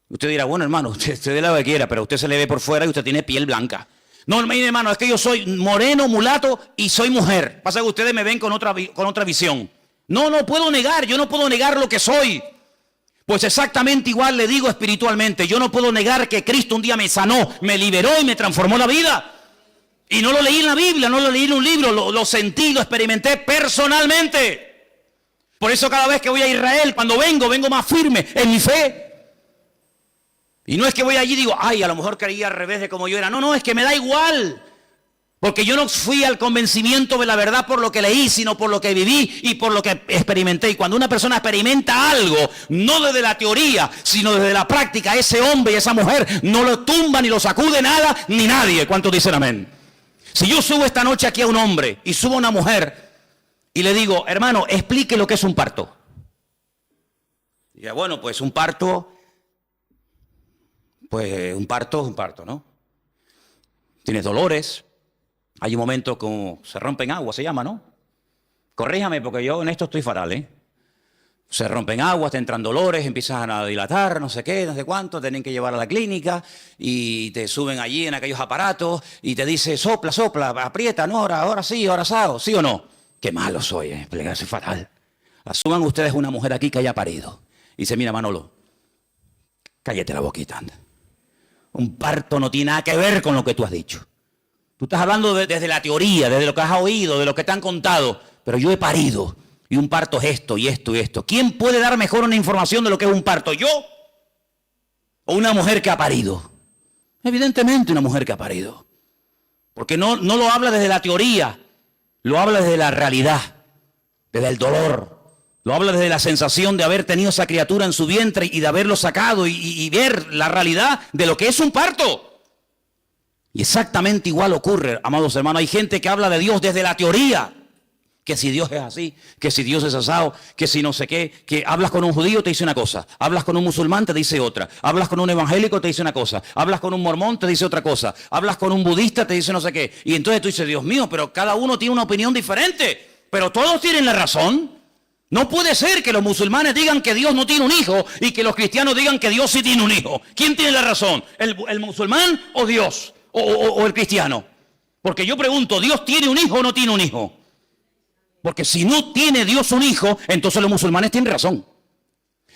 Usted dirá, bueno, hermano, usted dé lo que quiera, pero usted se le ve por fuera y usted tiene piel blanca. No, mire, hermano, es que yo soy moreno, mulato y soy mujer. Pasa que ustedes me ven con otra visión. No puedo negar, yo no puedo negar lo que soy. Pues exactamente igual le digo espiritualmente. Yo no puedo negar que Cristo un día me sanó, me liberó y me transformó la vida. Y no lo leí en la Biblia, no lo leí en un libro, lo sentí, lo experimenté personalmente. Por eso cada vez que voy a Israel, cuando vengo más firme en mi fe. Y no es que voy allí y digo, ay, a lo mejor creía al revés de como yo era. No, es que me da igual. Porque yo no fui al convencimiento de la verdad por lo que leí, sino por lo que viví y por lo que experimenté. Y cuando una persona experimenta algo, no desde la teoría, sino desde la práctica, ese hombre y esa mujer no lo tumba, ni lo sacude nada, ni nadie. ¿Cuántos dicen amén? Si yo subo esta noche aquí a un hombre y subo a una mujer y le digo, hermano, explique lo que es un parto. Y ya, bueno, pues un parto, es un parto, ¿no? Tienes dolores. Hay un momento como se rompen aguas, se llama, ¿no? Corríjame porque yo en esto estoy fatal, ¿eh? Se rompen aguas, te entran dolores, empiezan a dilatar, no sé qué, no sé cuánto, tienen que llevar a la clínica y te suben allí en aquellos aparatos y te dice, sopla, aprieta, no, ahora sí, ahora asado, ¿sí o no? Qué malo soy, soy fatal. Asuman ustedes una mujer aquí que haya parido. Y dice, mira, Manolo, cállate la boquita, anda. Un parto no tiene nada que ver con lo que tú has dicho. Tú estás hablando desde la teoría, desde lo que has oído, de lo que te han contado. Pero yo he parido. Y un parto es esto y esto y esto. ¿Quién puede dar mejor una información de lo que es un parto? ¿Yo? ¿O una mujer que ha parido? Evidentemente una mujer que ha parido. Porque no lo habla desde la teoría. Lo habla desde la realidad. Desde el dolor. Lo habla desde la sensación de haber tenido esa criatura en su vientre y de haberlo sacado y ver la realidad de lo que es un parto. Y exactamente igual ocurre, amados hermanos. Hay gente que habla de Dios desde la teoría. Que si Dios es así, que si Dios es asado, que si no sé qué. Que hablas con un judío, te dice una cosa. Hablas con un musulmán, te dice otra. Hablas con un evangélico, te dice una cosa. Hablas con un mormón, te dice otra cosa. Hablas con un budista, te dice no sé qué. Y entonces tú dices, Dios mío, pero cada uno tiene una opinión diferente. Pero todos tienen la razón. No puede ser que los musulmanes digan que Dios no tiene un hijo y que los cristianos digan que Dios sí tiene un hijo. ¿Quién tiene la razón? ¿El musulmán o Dios? O el cristiano. Porque yo pregunto, ¿Dios tiene un hijo o no tiene un hijo? Porque si no tiene Dios un hijo, entonces los musulmanes tienen razón.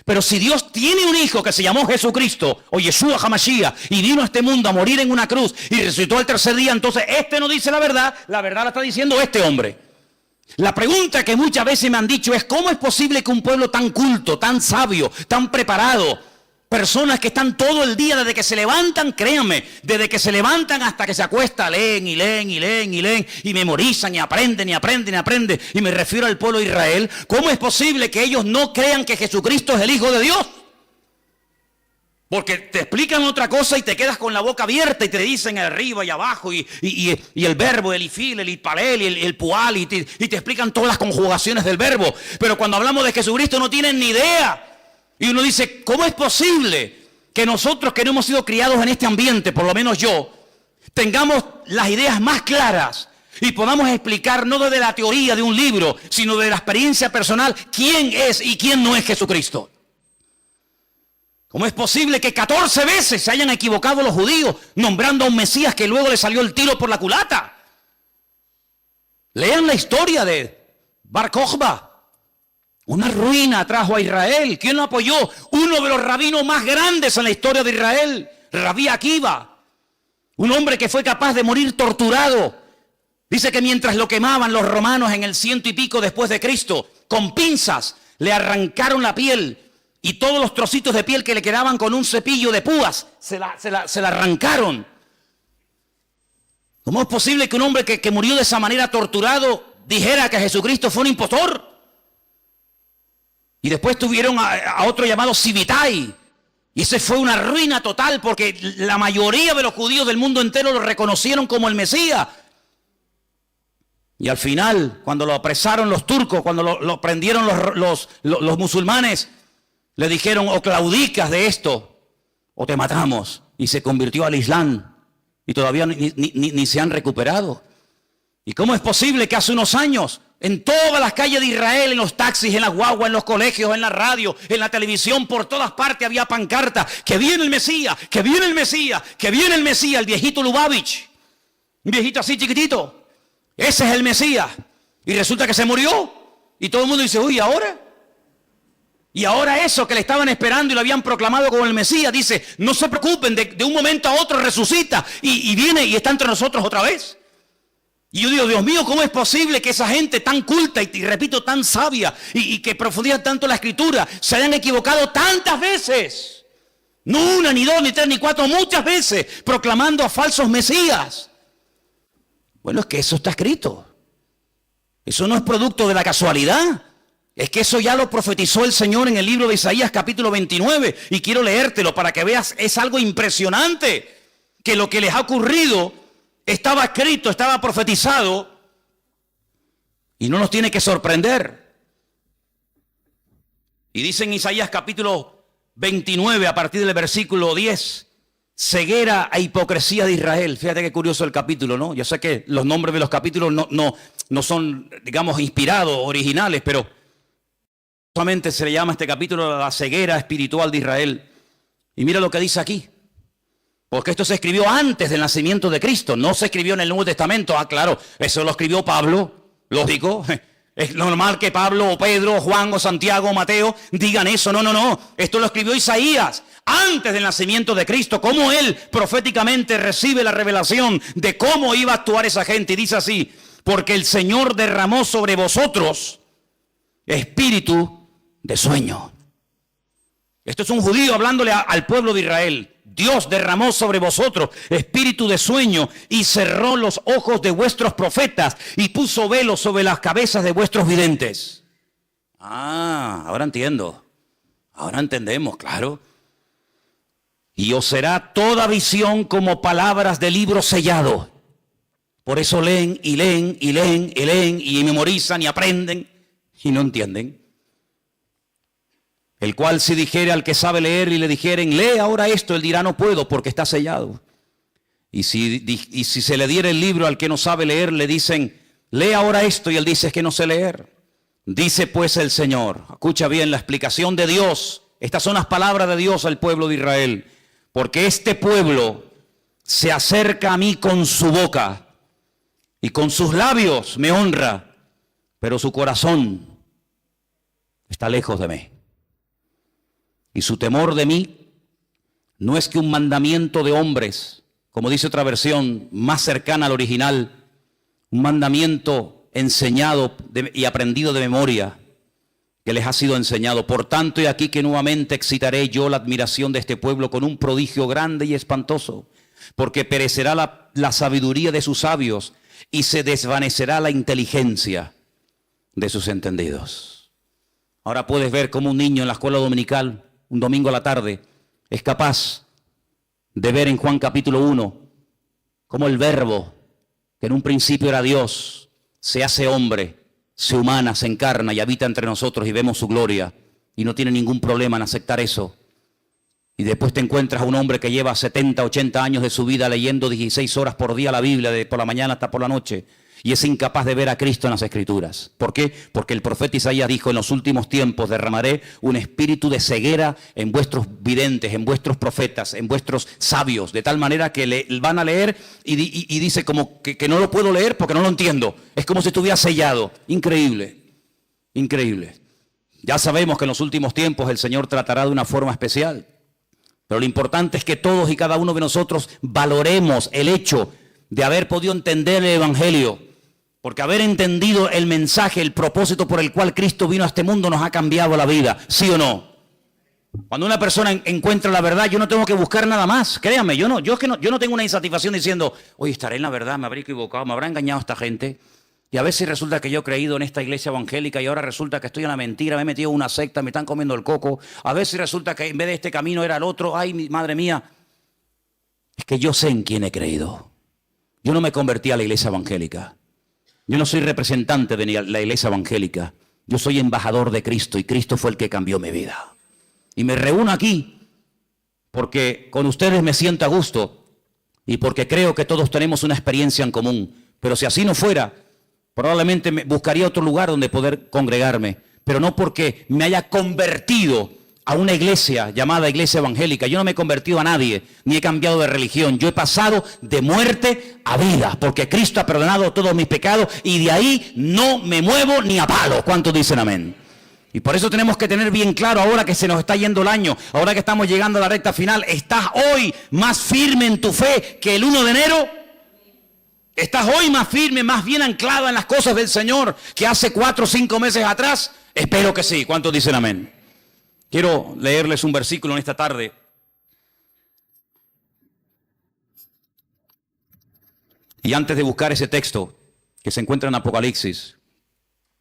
Pero si Dios tiene un hijo que se llamó Jesucristo o Yeshua HaMashiach y vino a este mundo a morir en una cruz y resucitó al tercer día, entonces este no dice la verdad la está diciendo este hombre. La pregunta que muchas veces me han dicho es, ¿cómo es posible que un pueblo tan culto, tan sabio, tan preparado, personas que están todo el día desde que se levantan, créanme, desde que se levantan hasta que se acuesta, leen y memorizan y aprenden, y me refiero al pueblo de Israel, ¿cómo es posible que ellos no crean que Jesucristo es el Hijo de Dios? Porque te explican otra cosa y te quedas con la boca abierta y te dicen arriba y abajo y el verbo, el ifil, el ipalel, el pual y te explican todas las conjugaciones del verbo. Pero cuando hablamos de Jesucristo no tienen ni idea. Y uno dice, ¿cómo es posible que nosotros que no hemos sido criados en este ambiente, por lo menos yo, tengamos las ideas más claras y podamos explicar no desde la teoría de un libro, sino de la experiencia personal, quién es y quién no es Jesucristo? ¿Cómo es posible que 14 veces se hayan equivocado los judíos nombrando a un Mesías que luego le salió el tiro por la culata? Lean la historia de Bar Kokhba. Una ruina trajo a Israel. ¿Quién lo apoyó? Uno de los rabinos más grandes en la historia de Israel, Rabí Akiva. Un hombre que fue capaz de morir torturado. Dice que mientras lo quemaban los romanos en el 100 y pico después de Cristo, con pinzas le arrancaron la piel y todos los trocitos de piel que le quedaban con un cepillo de púas se la arrancaron. ¿Cómo es posible que un hombre que murió de esa manera torturado dijera que Jesucristo fue un impostor? Y después tuvieron a otro llamado Sibitai, Y ese fue una ruina total porque la mayoría de los judíos del mundo entero lo reconocieron como el Mesías. Y al final, cuando lo apresaron los turcos, cuando lo prendieron los musulmanes, le dijeron: o claudicas de esto o te matamos. Y se convirtió al Islam y todavía ni se han recuperado. ¿Y cómo es posible que hace unos años en todas las calles de Israel, en los taxis, en las guaguas, en los colegios, en la radio, en la televisión, por todas partes había pancartas: que viene el Mesías, que viene el Mesías, que viene el Mesías, el viejito Lubavitch, un viejito así chiquitito, ese es el Mesías? Y resulta que se murió y todo el mundo dice: uy, ¿ahora? Y ahora eso que le estaban esperando y lo habían proclamado como el Mesías, dice: no se preocupen, de un momento a otro resucita y viene y está entre nosotros otra vez. Y yo digo: Dios mío, ¿cómo es posible que esa gente tan culta y repito, tan sabia y que profundiza tanto la Escritura se hayan equivocado tantas veces? No una, ni dos, ni tres, ni cuatro, muchas veces proclamando a falsos mesías. Bueno, es que eso está escrito. Eso no es producto de la casualidad. Es que eso ya lo profetizó el Señor en el libro de Isaías capítulo 29. Y quiero leértelo para que veas, es algo impresionante. Que lo que les ha ocurrido estaba escrito, estaba profetizado y no nos tiene que sorprender. Y dice en Isaías capítulo 29 a partir del versículo 10: ceguera e hipocresía de Israel. Fíjate qué curioso el capítulo, ¿no? Yo sé que los nombres de los capítulos no son, digamos, inspirados, originales, pero solamente se le llama a este capítulo la ceguera espiritual de Israel. Y mira lo que dice aquí. Porque esto se escribió antes del nacimiento de Cristo, no se escribió en el Nuevo Testamento. Ah, claro, eso lo escribió Pablo, lógico. Es normal que Pablo o Pedro o Juan o Santiago o Mateo digan eso. No. Esto lo escribió Isaías antes del nacimiento de Cristo. Cómo él proféticamente recibe la revelación de cómo iba a actuar esa gente. Y dice así: porque el Señor derramó sobre vosotros espíritu de sueño. Esto es un judío hablándole al pueblo de Israel. Dios derramó sobre vosotros espíritu de sueño y cerró los ojos de vuestros profetas y puso velo sobre las cabezas de vuestros videntes. Ah, ahora entiendo. Ahora entendemos, claro. Y os será toda visión como palabras de libro sellado. Por eso leen y leen y leen y leen y memorizan y aprenden y no entienden. El cual si dijere al que sabe leer y le dijeren: lee ahora esto, él dirá: no puedo, porque está sellado. Y si se le diera el libro al que no sabe leer, le dicen: lee ahora esto, y él dice: es que no sé leer. Dice pues el Señor, escucha bien la explicación de Dios, estas son las palabras de Dios al pueblo de Israel: porque este pueblo se acerca a mí con su boca y con sus labios me honra, pero su corazón está lejos de mí. Y su temor de mí no es que un mandamiento de hombres, como dice otra versión más cercana al original, un mandamiento enseñado y aprendido de memoria, que les ha sido enseñado. Por tanto, he aquí que nuevamente excitaré yo la admiración de este pueblo con un prodigio grande y espantoso, porque perecerá la sabiduría de sus sabios y se desvanecerá la inteligencia de sus entendidos. Ahora puedes ver cómo un niño en la escuela dominical, un domingo a la tarde, es capaz de ver en Juan capítulo 1 cómo el verbo, que en un principio era Dios, se hace hombre, se humana, se encarna y habita entre nosotros y vemos su gloria y no tiene ningún problema en aceptar eso. Y después te encuentras a un hombre que lleva 70, 80 años de su vida leyendo 16 horas por día la Biblia, por la mañana hasta por la noche, y es incapaz de ver a Cristo en las Escrituras. ¿Por qué? Porque el profeta Isaías dijo: en los últimos tiempos derramaré un espíritu de ceguera en vuestros videntes, en vuestros profetas, en vuestros sabios, de tal manera que van a leer y dice como que no lo puedo leer porque no lo entiendo. Es como si estuviera sellado. Increíble, increíble. Ya sabemos que en los últimos tiempos el Señor tratará de una forma especial, pero lo importante es que todos y cada uno de nosotros valoremos el hecho de haber podido entender el Evangelio. Porque haber entendido el mensaje, el propósito por el cual Cristo vino a este mundo nos ha cambiado la vida, ¿sí o no? Cuando una persona encuentra la verdad, yo no tengo que buscar nada más. Créanme, yo no tengo una insatisfacción diciendo: oye, estaré en la verdad, me habré equivocado, me habrá engañado esta gente. Y a veces resulta que yo he creído en esta iglesia evangélica y ahora resulta que estoy en la mentira, me he metido en una secta, me están comiendo el coco. A veces resulta que en vez de este camino era el otro. Ay, madre mía. Es que yo sé en quién he creído. Yo no me convertí a la iglesia evangélica. Yo no soy representante de la iglesia evangélica. Yo soy embajador de Cristo y Cristo fue el que cambió mi vida. Y me reúno aquí porque con ustedes me siento a gusto y porque creo que todos tenemos una experiencia en común. Pero si así no fuera, probablemente me buscaría otro lugar donde poder congregarme, pero no porque me haya convertido a una iglesia llamada iglesia evangélica. Yo no me he convertido a nadie, ni he cambiado de religión. Yo he pasado de muerte a vida, porque Cristo ha perdonado todos mis pecados y de ahí no me muevo ni a palo. ¿Cuántos dicen amén? Y por eso tenemos que tener bien claro, ahora que se nos está yendo el año, ahora que estamos llegando a la recta final, ¿estás hoy más firme en tu fe que el 1 de enero? ¿Estás hoy más firme, más bien anclada en las cosas del Señor que hace 4 o 5 meses atrás? Espero que sí. ¿Cuántos dicen amén? Quiero leerles un versículo en esta tarde. Y antes de buscar ese texto que se encuentra en Apocalipsis,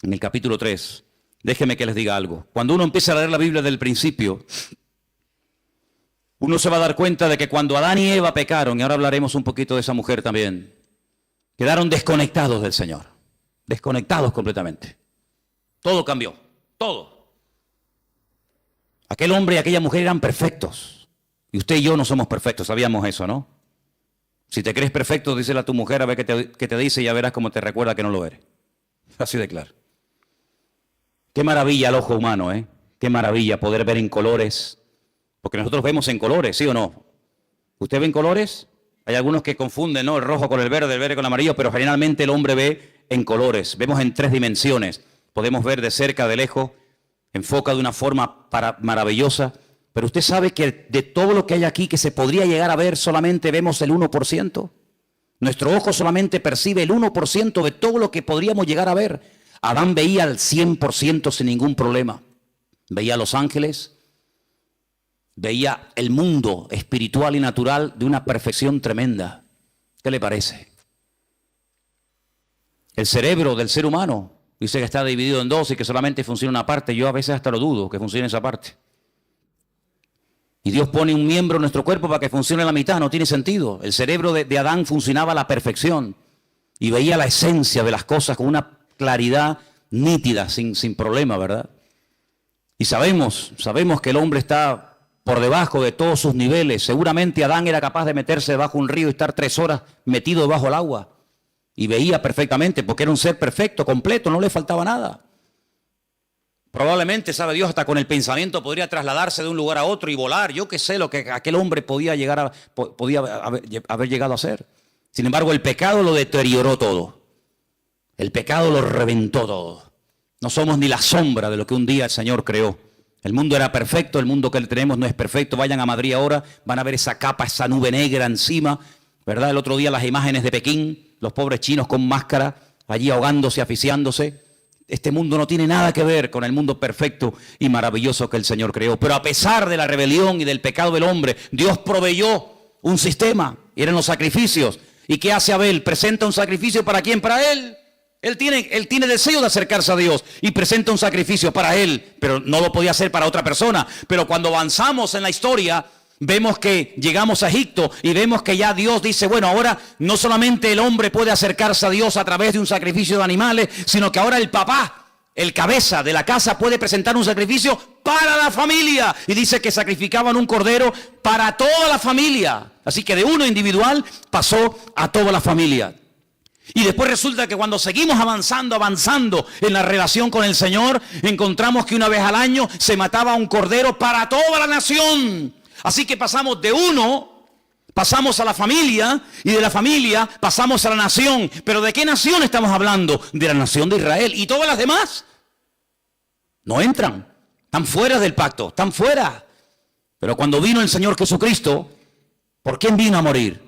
en el capítulo 3, déjenme que les diga algo. Cuando uno empieza a leer la Biblia del principio, uno se va a dar cuenta de que cuando Adán y Eva pecaron, y ahora hablaremos un poquito de esa mujer también, quedaron desconectados del Señor, desconectados completamente. Todo cambió, todo. Aquel hombre y aquella mujer eran perfectos. Y usted y yo no somos perfectos, sabíamos eso, ¿no? Si te crees perfecto, dísele a tu mujer a ver qué te dice y ya verás cómo te recuerda que no lo eres. Así de claro. Qué maravilla el ojo humano, ¿eh? Qué maravilla poder ver en colores. Porque nosotros vemos en colores, ¿sí o no? ¿Usted ve en colores? Hay algunos que confunden, ¿no? El rojo con el verde con el amarillo, pero generalmente el hombre ve en colores. Vemos en 3 dimensiones. Podemos ver de cerca, de lejos, enfoca de una forma maravillosa. Pero usted sabe que de todo lo que hay aquí que se podría llegar a ver, solamente vemos el 1%. Nuestro ojo solamente percibe el 1% de todo lo que podríamos llegar a ver. Adán veía al 100% sin ningún problema. Veía a los ángeles, veía el mundo espiritual y natural de una perfección tremenda. ¿Qué le parece? El cerebro del ser humano dice que está dividido en 2 y que solamente funciona una parte. Yo a veces hasta lo dudo que funcione esa parte. Y Dios pone un miembro en nuestro cuerpo para que funcione la mitad. No tiene sentido. El cerebro de Adán funcionaba a la perfección y veía la esencia de las cosas con una claridad nítida, sin problema, ¿verdad? Y sabemos que el hombre está por debajo de todos sus niveles. Seguramente Adán era capaz de meterse debajo de un río y estar 3 horas metido debajo del agua. Y veía perfectamente, porque era un ser perfecto, completo, no le faltaba nada. Probablemente, sabe Dios, hasta con el pensamiento podría trasladarse de un lugar a otro y volar. Yo qué sé lo que aquel hombre podía haber llegado a ser. Sin embargo, el pecado lo deterioró todo. El pecado lo reventó todo. No somos ni la sombra de lo que un día el Señor creó. El mundo era perfecto, el mundo que tenemos no es perfecto. Vayan a Madrid ahora, van a ver esa capa, esa nube negra encima, ¿verdad? El otro día las imágenes de Pekín, los pobres chinos con máscara, allí ahogándose, asfixiándose. Este mundo no tiene nada que ver con el mundo perfecto y maravilloso que el Señor creó. Pero a pesar de la rebelión y del pecado del hombre, Dios proveyó un sistema, y eran los sacrificios. ¿Y qué hace Abel? Presenta un sacrificio ¿para quién? Para él. Él tiene deseo de acercarse a Dios y presenta un sacrificio para él, pero no lo podía hacer para otra persona. Pero cuando avanzamos en la historia, vemos que llegamos a Egipto y vemos que ya Dios dice, bueno, ahora no solamente el hombre puede acercarse a Dios a través de un sacrificio de animales, sino que ahora el papá, el cabeza de la casa, puede presentar un sacrificio para la familia. Y dice que sacrificaban un cordero para toda la familia. Así que de uno individual pasó a toda la familia. Y después resulta que cuando seguimos avanzando en la relación con el Señor, encontramos que una vez al año se mataba un cordero para toda la nación. Así que pasamos de uno, pasamos a la familia, y de la familia pasamos a la nación. ¿Pero de qué nación estamos hablando? De la nación de Israel. ¿Y todas las demás? No entran, están fuera del pacto, están fuera. Pero cuando vino el Señor Jesucristo, ¿por quién vino a morir?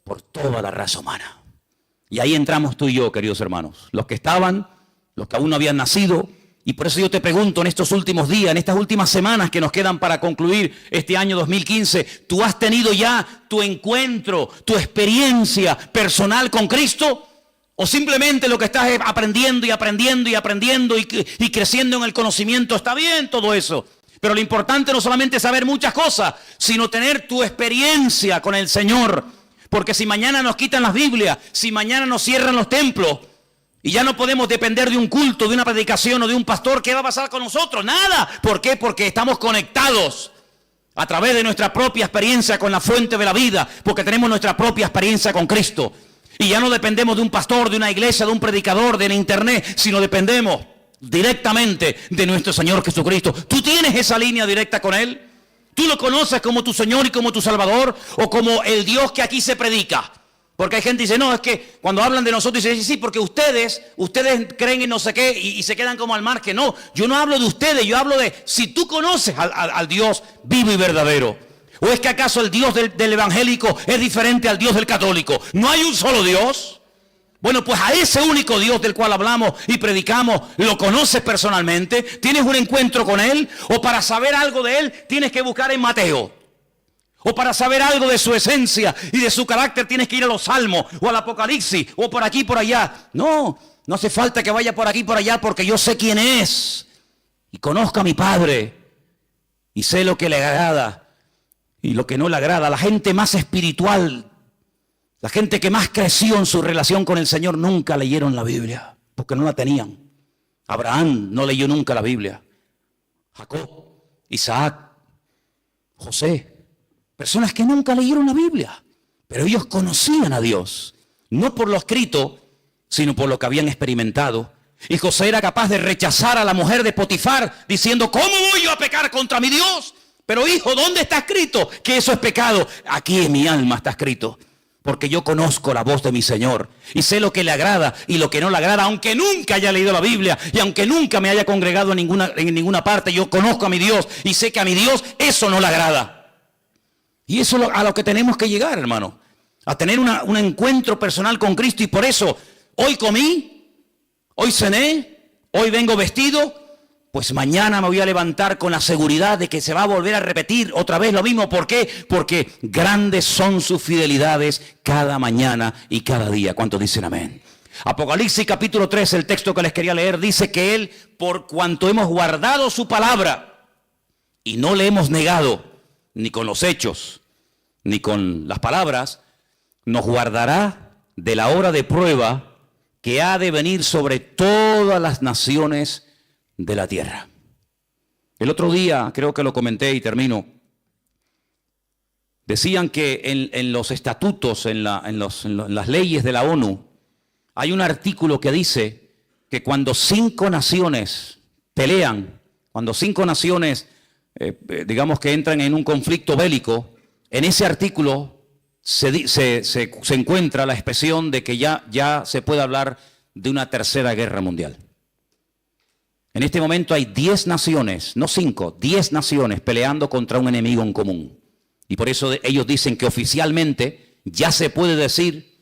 Por toda la raza humana. Y ahí entramos tú y yo, queridos hermanos, los que estaban, los que aún no habían nacido. Y por eso yo te pregunto en estos últimos días, en estas últimas semanas que nos quedan para concluir este año 2015, ¿tú has tenido ya tu encuentro, tu experiencia personal con Cristo? O simplemente lo que estás es aprendiendo y aprendiendo y aprendiendo y creciendo en el conocimiento. Está bien todo eso. Pero lo importante no solamente es saber muchas cosas, sino tener tu experiencia con el Señor. Porque si mañana nos quitan las Biblias, si mañana nos cierran los templos y ya no podemos depender de un culto, de una predicación o de un pastor, ¿qué va a pasar con nosotros? Nada. ¿Por qué? Porque estamos conectados a través de nuestra propia experiencia con la fuente de la vida, porque tenemos nuestra propia experiencia con Cristo. Y ya no dependemos de un pastor, de una iglesia, de un predicador, de la internet, sino dependemos directamente de nuestro Señor Jesucristo. ¿Tú tienes esa línea directa con Él? ¿Tú lo conoces como tu Señor y como tu Salvador? ¿O como el Dios que aquí se predica? Porque hay gente que dice, no, es que cuando hablan de nosotros, dicen, sí, porque ustedes creen en no sé qué y se quedan como al margen. No, yo no hablo de ustedes, yo hablo de si tú conoces al Dios vivo y verdadero. ¿O es que acaso el Dios del evangélico es diferente al Dios del católico? ¿No hay un solo Dios? Bueno, pues a ese único Dios del cual hablamos y predicamos, ¿lo conoces personalmente? ¿Tienes un encuentro con Él? ¿O para saber algo de Él tienes que buscar en Mateo? ¿O para saber algo de su esencia y de su carácter tienes que ir a los Salmos o al Apocalipsis o por aquí por allá? No, no hace falta que vaya por aquí por allá porque yo sé quién es y conozco a mi Padre y sé lo que le agrada y lo que no le agrada. La gente más espiritual, la gente que más creció en su relación con el Señor, nunca leyeron la Biblia, porque no la tenían. Abraham no leyó nunca la Biblia. Jacob, Isaac, José, personas que nunca leyeron la Biblia, pero ellos conocían a Dios, no por lo escrito, sino por lo que habían experimentado. Y José era capaz de rechazar a la mujer de Potifar, diciendo, ¿cómo voy yo a pecar contra mi Dios? Pero hijo, ¿dónde está escrito que eso es pecado? Aquí en mi alma está escrito, porque yo conozco la voz de mi Señor y sé lo que le agrada y lo que no le agrada, aunque nunca haya leído la Biblia y aunque nunca me haya congregado en ninguna parte, yo conozco a mi Dios y sé que a mi Dios eso no le agrada. Y eso es a lo que tenemos que llegar, hermano, a tener un encuentro personal con Cristo. Y por eso, hoy comí, hoy cené, hoy vengo vestido. Pues mañana me voy a levantar con la seguridad de que se va a volver a repetir otra vez lo mismo. ¿Por qué? Porque grandes son sus fidelidades cada mañana y cada día. ¿Cuántos dicen amén? Apocalipsis capítulo 3, el texto que les quería leer, dice que Él, por cuanto hemos guardado su palabra y no le hemos negado, ni con los hechos, ni con las palabras, nos guardará de la hora de prueba que ha de venir sobre todas las naciones de la tierra. El otro día, creo que lo comenté y termino, decían que en los estatutos, en las leyes de la ONU, hay un artículo que dice que cuando 5 naciones pelean, cuando 5 naciones, digamos que entran en un conflicto bélico, en ese artículo se encuentra la expresión de que ya se puede hablar de una tercera guerra mundial. En este momento hay 10 naciones, no 5, 10 naciones peleando contra un enemigo en común. Y por eso ellos dicen que oficialmente ya se puede decir,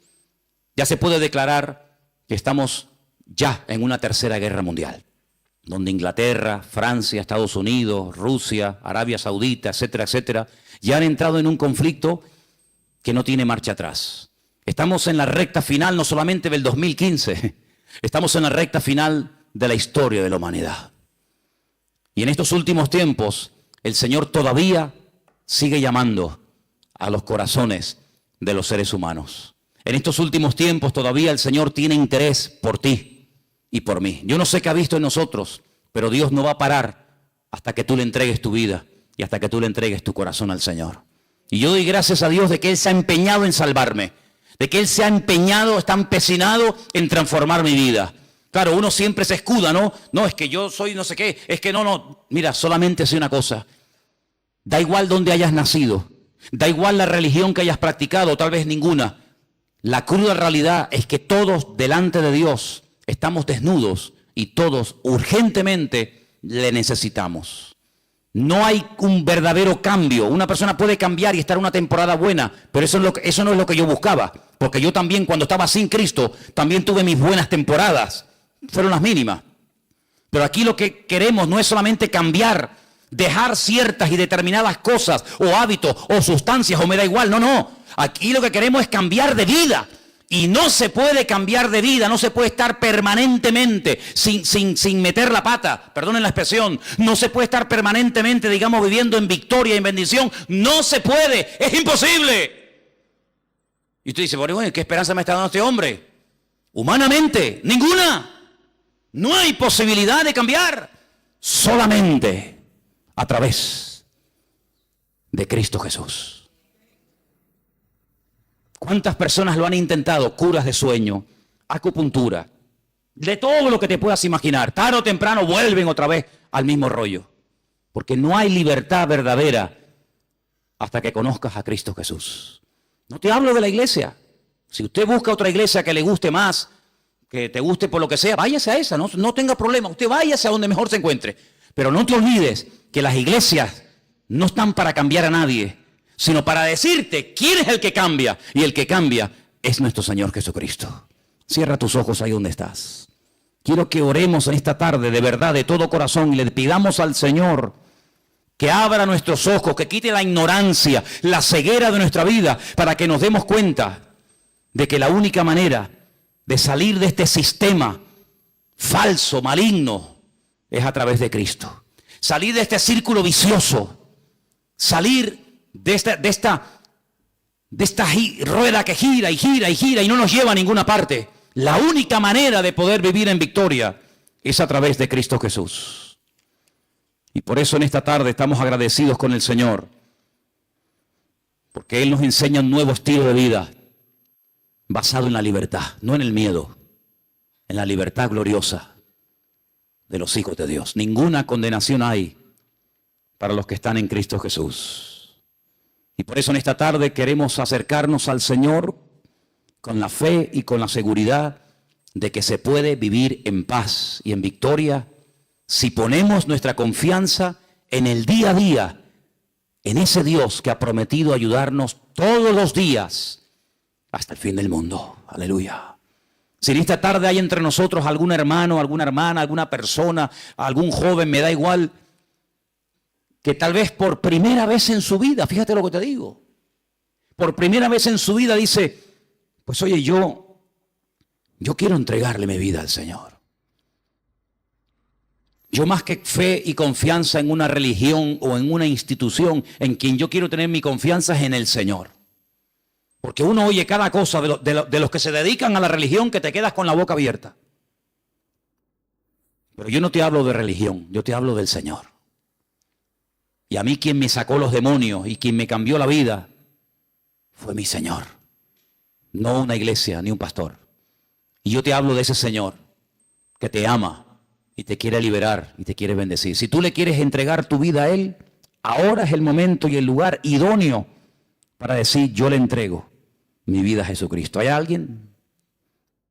ya se puede declarar que estamos ya en una tercera guerra mundial, donde Inglaterra, Francia, Estados Unidos, Rusia, Arabia Saudita, etcétera, etcétera, ya han entrado en un conflicto que no tiene marcha atrás. Estamos en la recta final no solamente del 2015, estamos en la recta final de la historia de la humanidad. Y en estos últimos tiempos, el Señor todavía sigue llamando a los corazones de los seres humanos. En estos últimos tiempos todavía el Señor tiene interés por ti y por mí. Yo no sé qué ha visto en nosotros, pero Dios no va a parar hasta que tú le entregues tu vida y hasta que tú le entregues tu corazón al Señor. Y yo doy gracias a Dios de que Él se ha empeñado en salvarme, de que Él se ha empeñado, está empecinado en transformar mi vida. Claro, uno siempre se escuda, ¿no? No, es que yo soy no sé qué, es que no. Mira, solamente sé una cosa. Da igual dónde hayas nacido, da igual la religión que hayas practicado, tal vez ninguna. La cruda realidad es que todos delante de Dios estamos desnudos y todos urgentemente le necesitamos. No hay un verdadero cambio. Una persona puede cambiar y estar una temporada buena, pero eso no es lo que yo buscaba. Porque yo también, cuando estaba sin Cristo, también tuve mis buenas temporadas. Fueron las mínimas. Pero aquí lo que queremos no es solamente cambiar, dejar ciertas y determinadas cosas o hábitos o sustancias o me da igual. No. Aquí lo que queremos es cambiar de vida. Y no se puede cambiar de vida, no se puede estar permanentemente sin meter la pata, perdonen la expresión, no se puede estar permanentemente, digamos, viviendo en victoria, en bendición, no se puede, es imposible. Y usted dice, bueno, ¿qué esperanza me está dando este hombre? Humanamente, ninguna. No hay posibilidad de cambiar, solamente a través de Cristo Jesús. ¿Cuántas personas lo han intentado? Curas de sueño, acupuntura, de todo lo que te puedas imaginar. Tarde o temprano vuelven otra vez al mismo rollo. Porque no hay libertad verdadera hasta que conozcas a Cristo Jesús. No te hablo de la iglesia. Si usted busca otra iglesia que le guste más, que te guste por lo que sea, váyase a esa, no tenga problema. Usted váyase a donde mejor se encuentre. Pero no te olvides que las iglesias no están para cambiar a nadie, sino para decirte quién es el que cambia. Y el que cambia es nuestro Señor Jesucristo. Cierra tus ojos ahí donde estás. Quiero que oremos en esta tarde de verdad, de todo corazón, y le pidamos al Señor que abra nuestros ojos, que quite la ignorancia, la ceguera de nuestra vida, para que nos demos cuenta de que la única manera de salir de este sistema falso, maligno, es a través de Cristo. Salir de este círculo vicioso, salir de esta rueda que gira y gira y gira y no nos lleva a ninguna parte. La única manera de poder vivir en victoria es a través de Cristo Jesús. Y por eso en esta tarde estamos agradecidos con el Señor, porque Él nos enseña un nuevo estilo de vida basado en la libertad, no en el miedo, en la libertad gloriosa de los hijos de Dios. Ninguna condenación hay para los que están en Cristo Jesús. Y por eso en esta tarde queremos acercarnos al Señor con la fe y con la seguridad de que se puede vivir en paz y en victoria si ponemos nuestra confianza en el día a día, en ese Dios que ha prometido ayudarnos todos los días hasta el fin del mundo. Aleluya. Si en esta tarde hay entre nosotros algún hermano, alguna hermana, alguna persona, algún joven, me da igual, que tal vez por primera vez en su vida, fíjate lo que te digo, por primera vez en su vida dice, pues oye, yo quiero entregarle mi vida al Señor. Yo más que fe y confianza en una religión o en una institución, en quien yo quiero tener mi confianza es en el Señor. Porque uno oye cada cosa de los que se dedican a la religión que te quedas con la boca abierta. Pero yo no te hablo de religión, yo te hablo del Señor. Y a mí quien me sacó los demonios y quien me cambió la vida fue mi Señor. No una iglesia ni un pastor. Y yo te hablo de ese Señor que te ama y te quiere liberar y te quiere bendecir. Si tú le quieres entregar tu vida a Él, ahora es el momento y el lugar idóneo para decir, yo le entrego mi vida a Jesucristo. ¿Hay alguien?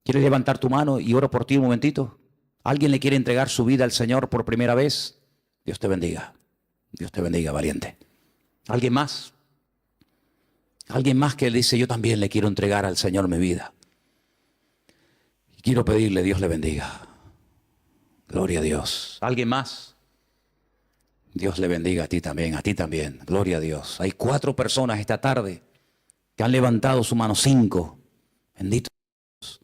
¿Quieres levantar tu mano y oro por ti un momentito? ¿Alguien le quiere entregar su vida al Señor por primera vez? Dios te bendiga. Dios te bendiga, valiente. ¿Alguien más? Alguien más que dice, yo también le quiero entregar al Señor mi vida. Y quiero pedirle, Dios le bendiga. Gloria a Dios. ¿Alguien más? Dios le bendiga a ti también. Gloria a Dios. Hay 4 personas esta tarde que han levantado su mano, 5. Bendito Dios.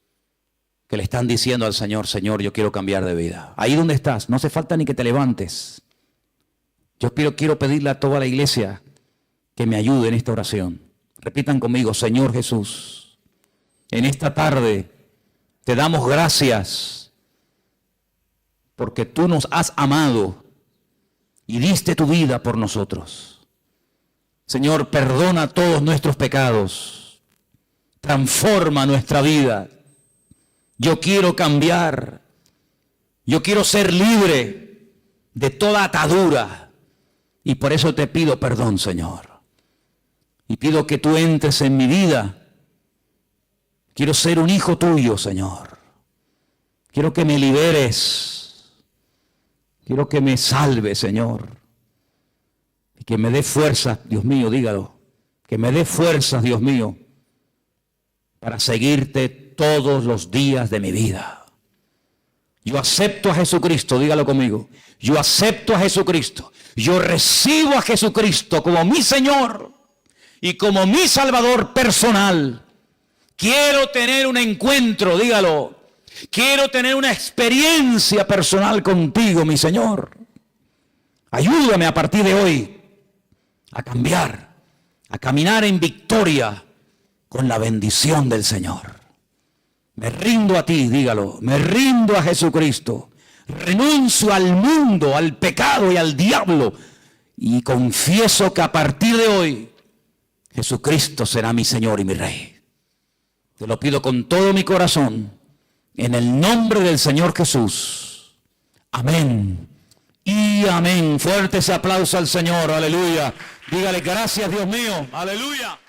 Que le están diciendo al Señor, Señor, yo quiero cambiar de vida. Ahí donde estás, no hace falta ni que te levantes. Yo quiero pedirle a toda la iglesia que me ayude en esta oración. Repitan conmigo, Señor Jesús, en esta tarde te damos gracias porque tú nos has amado y diste tu vida por nosotros. Señor, perdona todos nuestros pecados, transforma nuestra vida. Yo quiero cambiar, yo quiero ser libre de toda atadura. Y por eso te pido perdón, Señor. Y pido que tú entres en mi vida. Quiero ser un hijo tuyo, Señor. Quiero que me liberes. Quiero que me salves, Señor. Y que me dé fuerzas, Dios mío, dígalo. Que me dé fuerzas, Dios mío, para seguirte todos los días de mi vida. Yo acepto a Jesucristo, dígalo conmigo. Yo acepto a Jesucristo. Yo recibo a Jesucristo como mi Señor y como mi Salvador personal. Quiero tener un encuentro, dígalo. Quiero tener una experiencia personal contigo, mi Señor. Ayúdame a partir de hoy a cambiar, a caminar en victoria con la bendición del Señor. Me rindo a ti, dígalo. Me rindo a Jesucristo. Renuncio al mundo, al pecado y al diablo. Y confieso que a partir de hoy Jesucristo será mi Señor y mi Rey. Te lo pido con todo mi corazón, en el nombre del Señor Jesús. Amén y amén. Fuerte ese aplauso al Señor, aleluya. Dígale gracias, Dios mío, aleluya.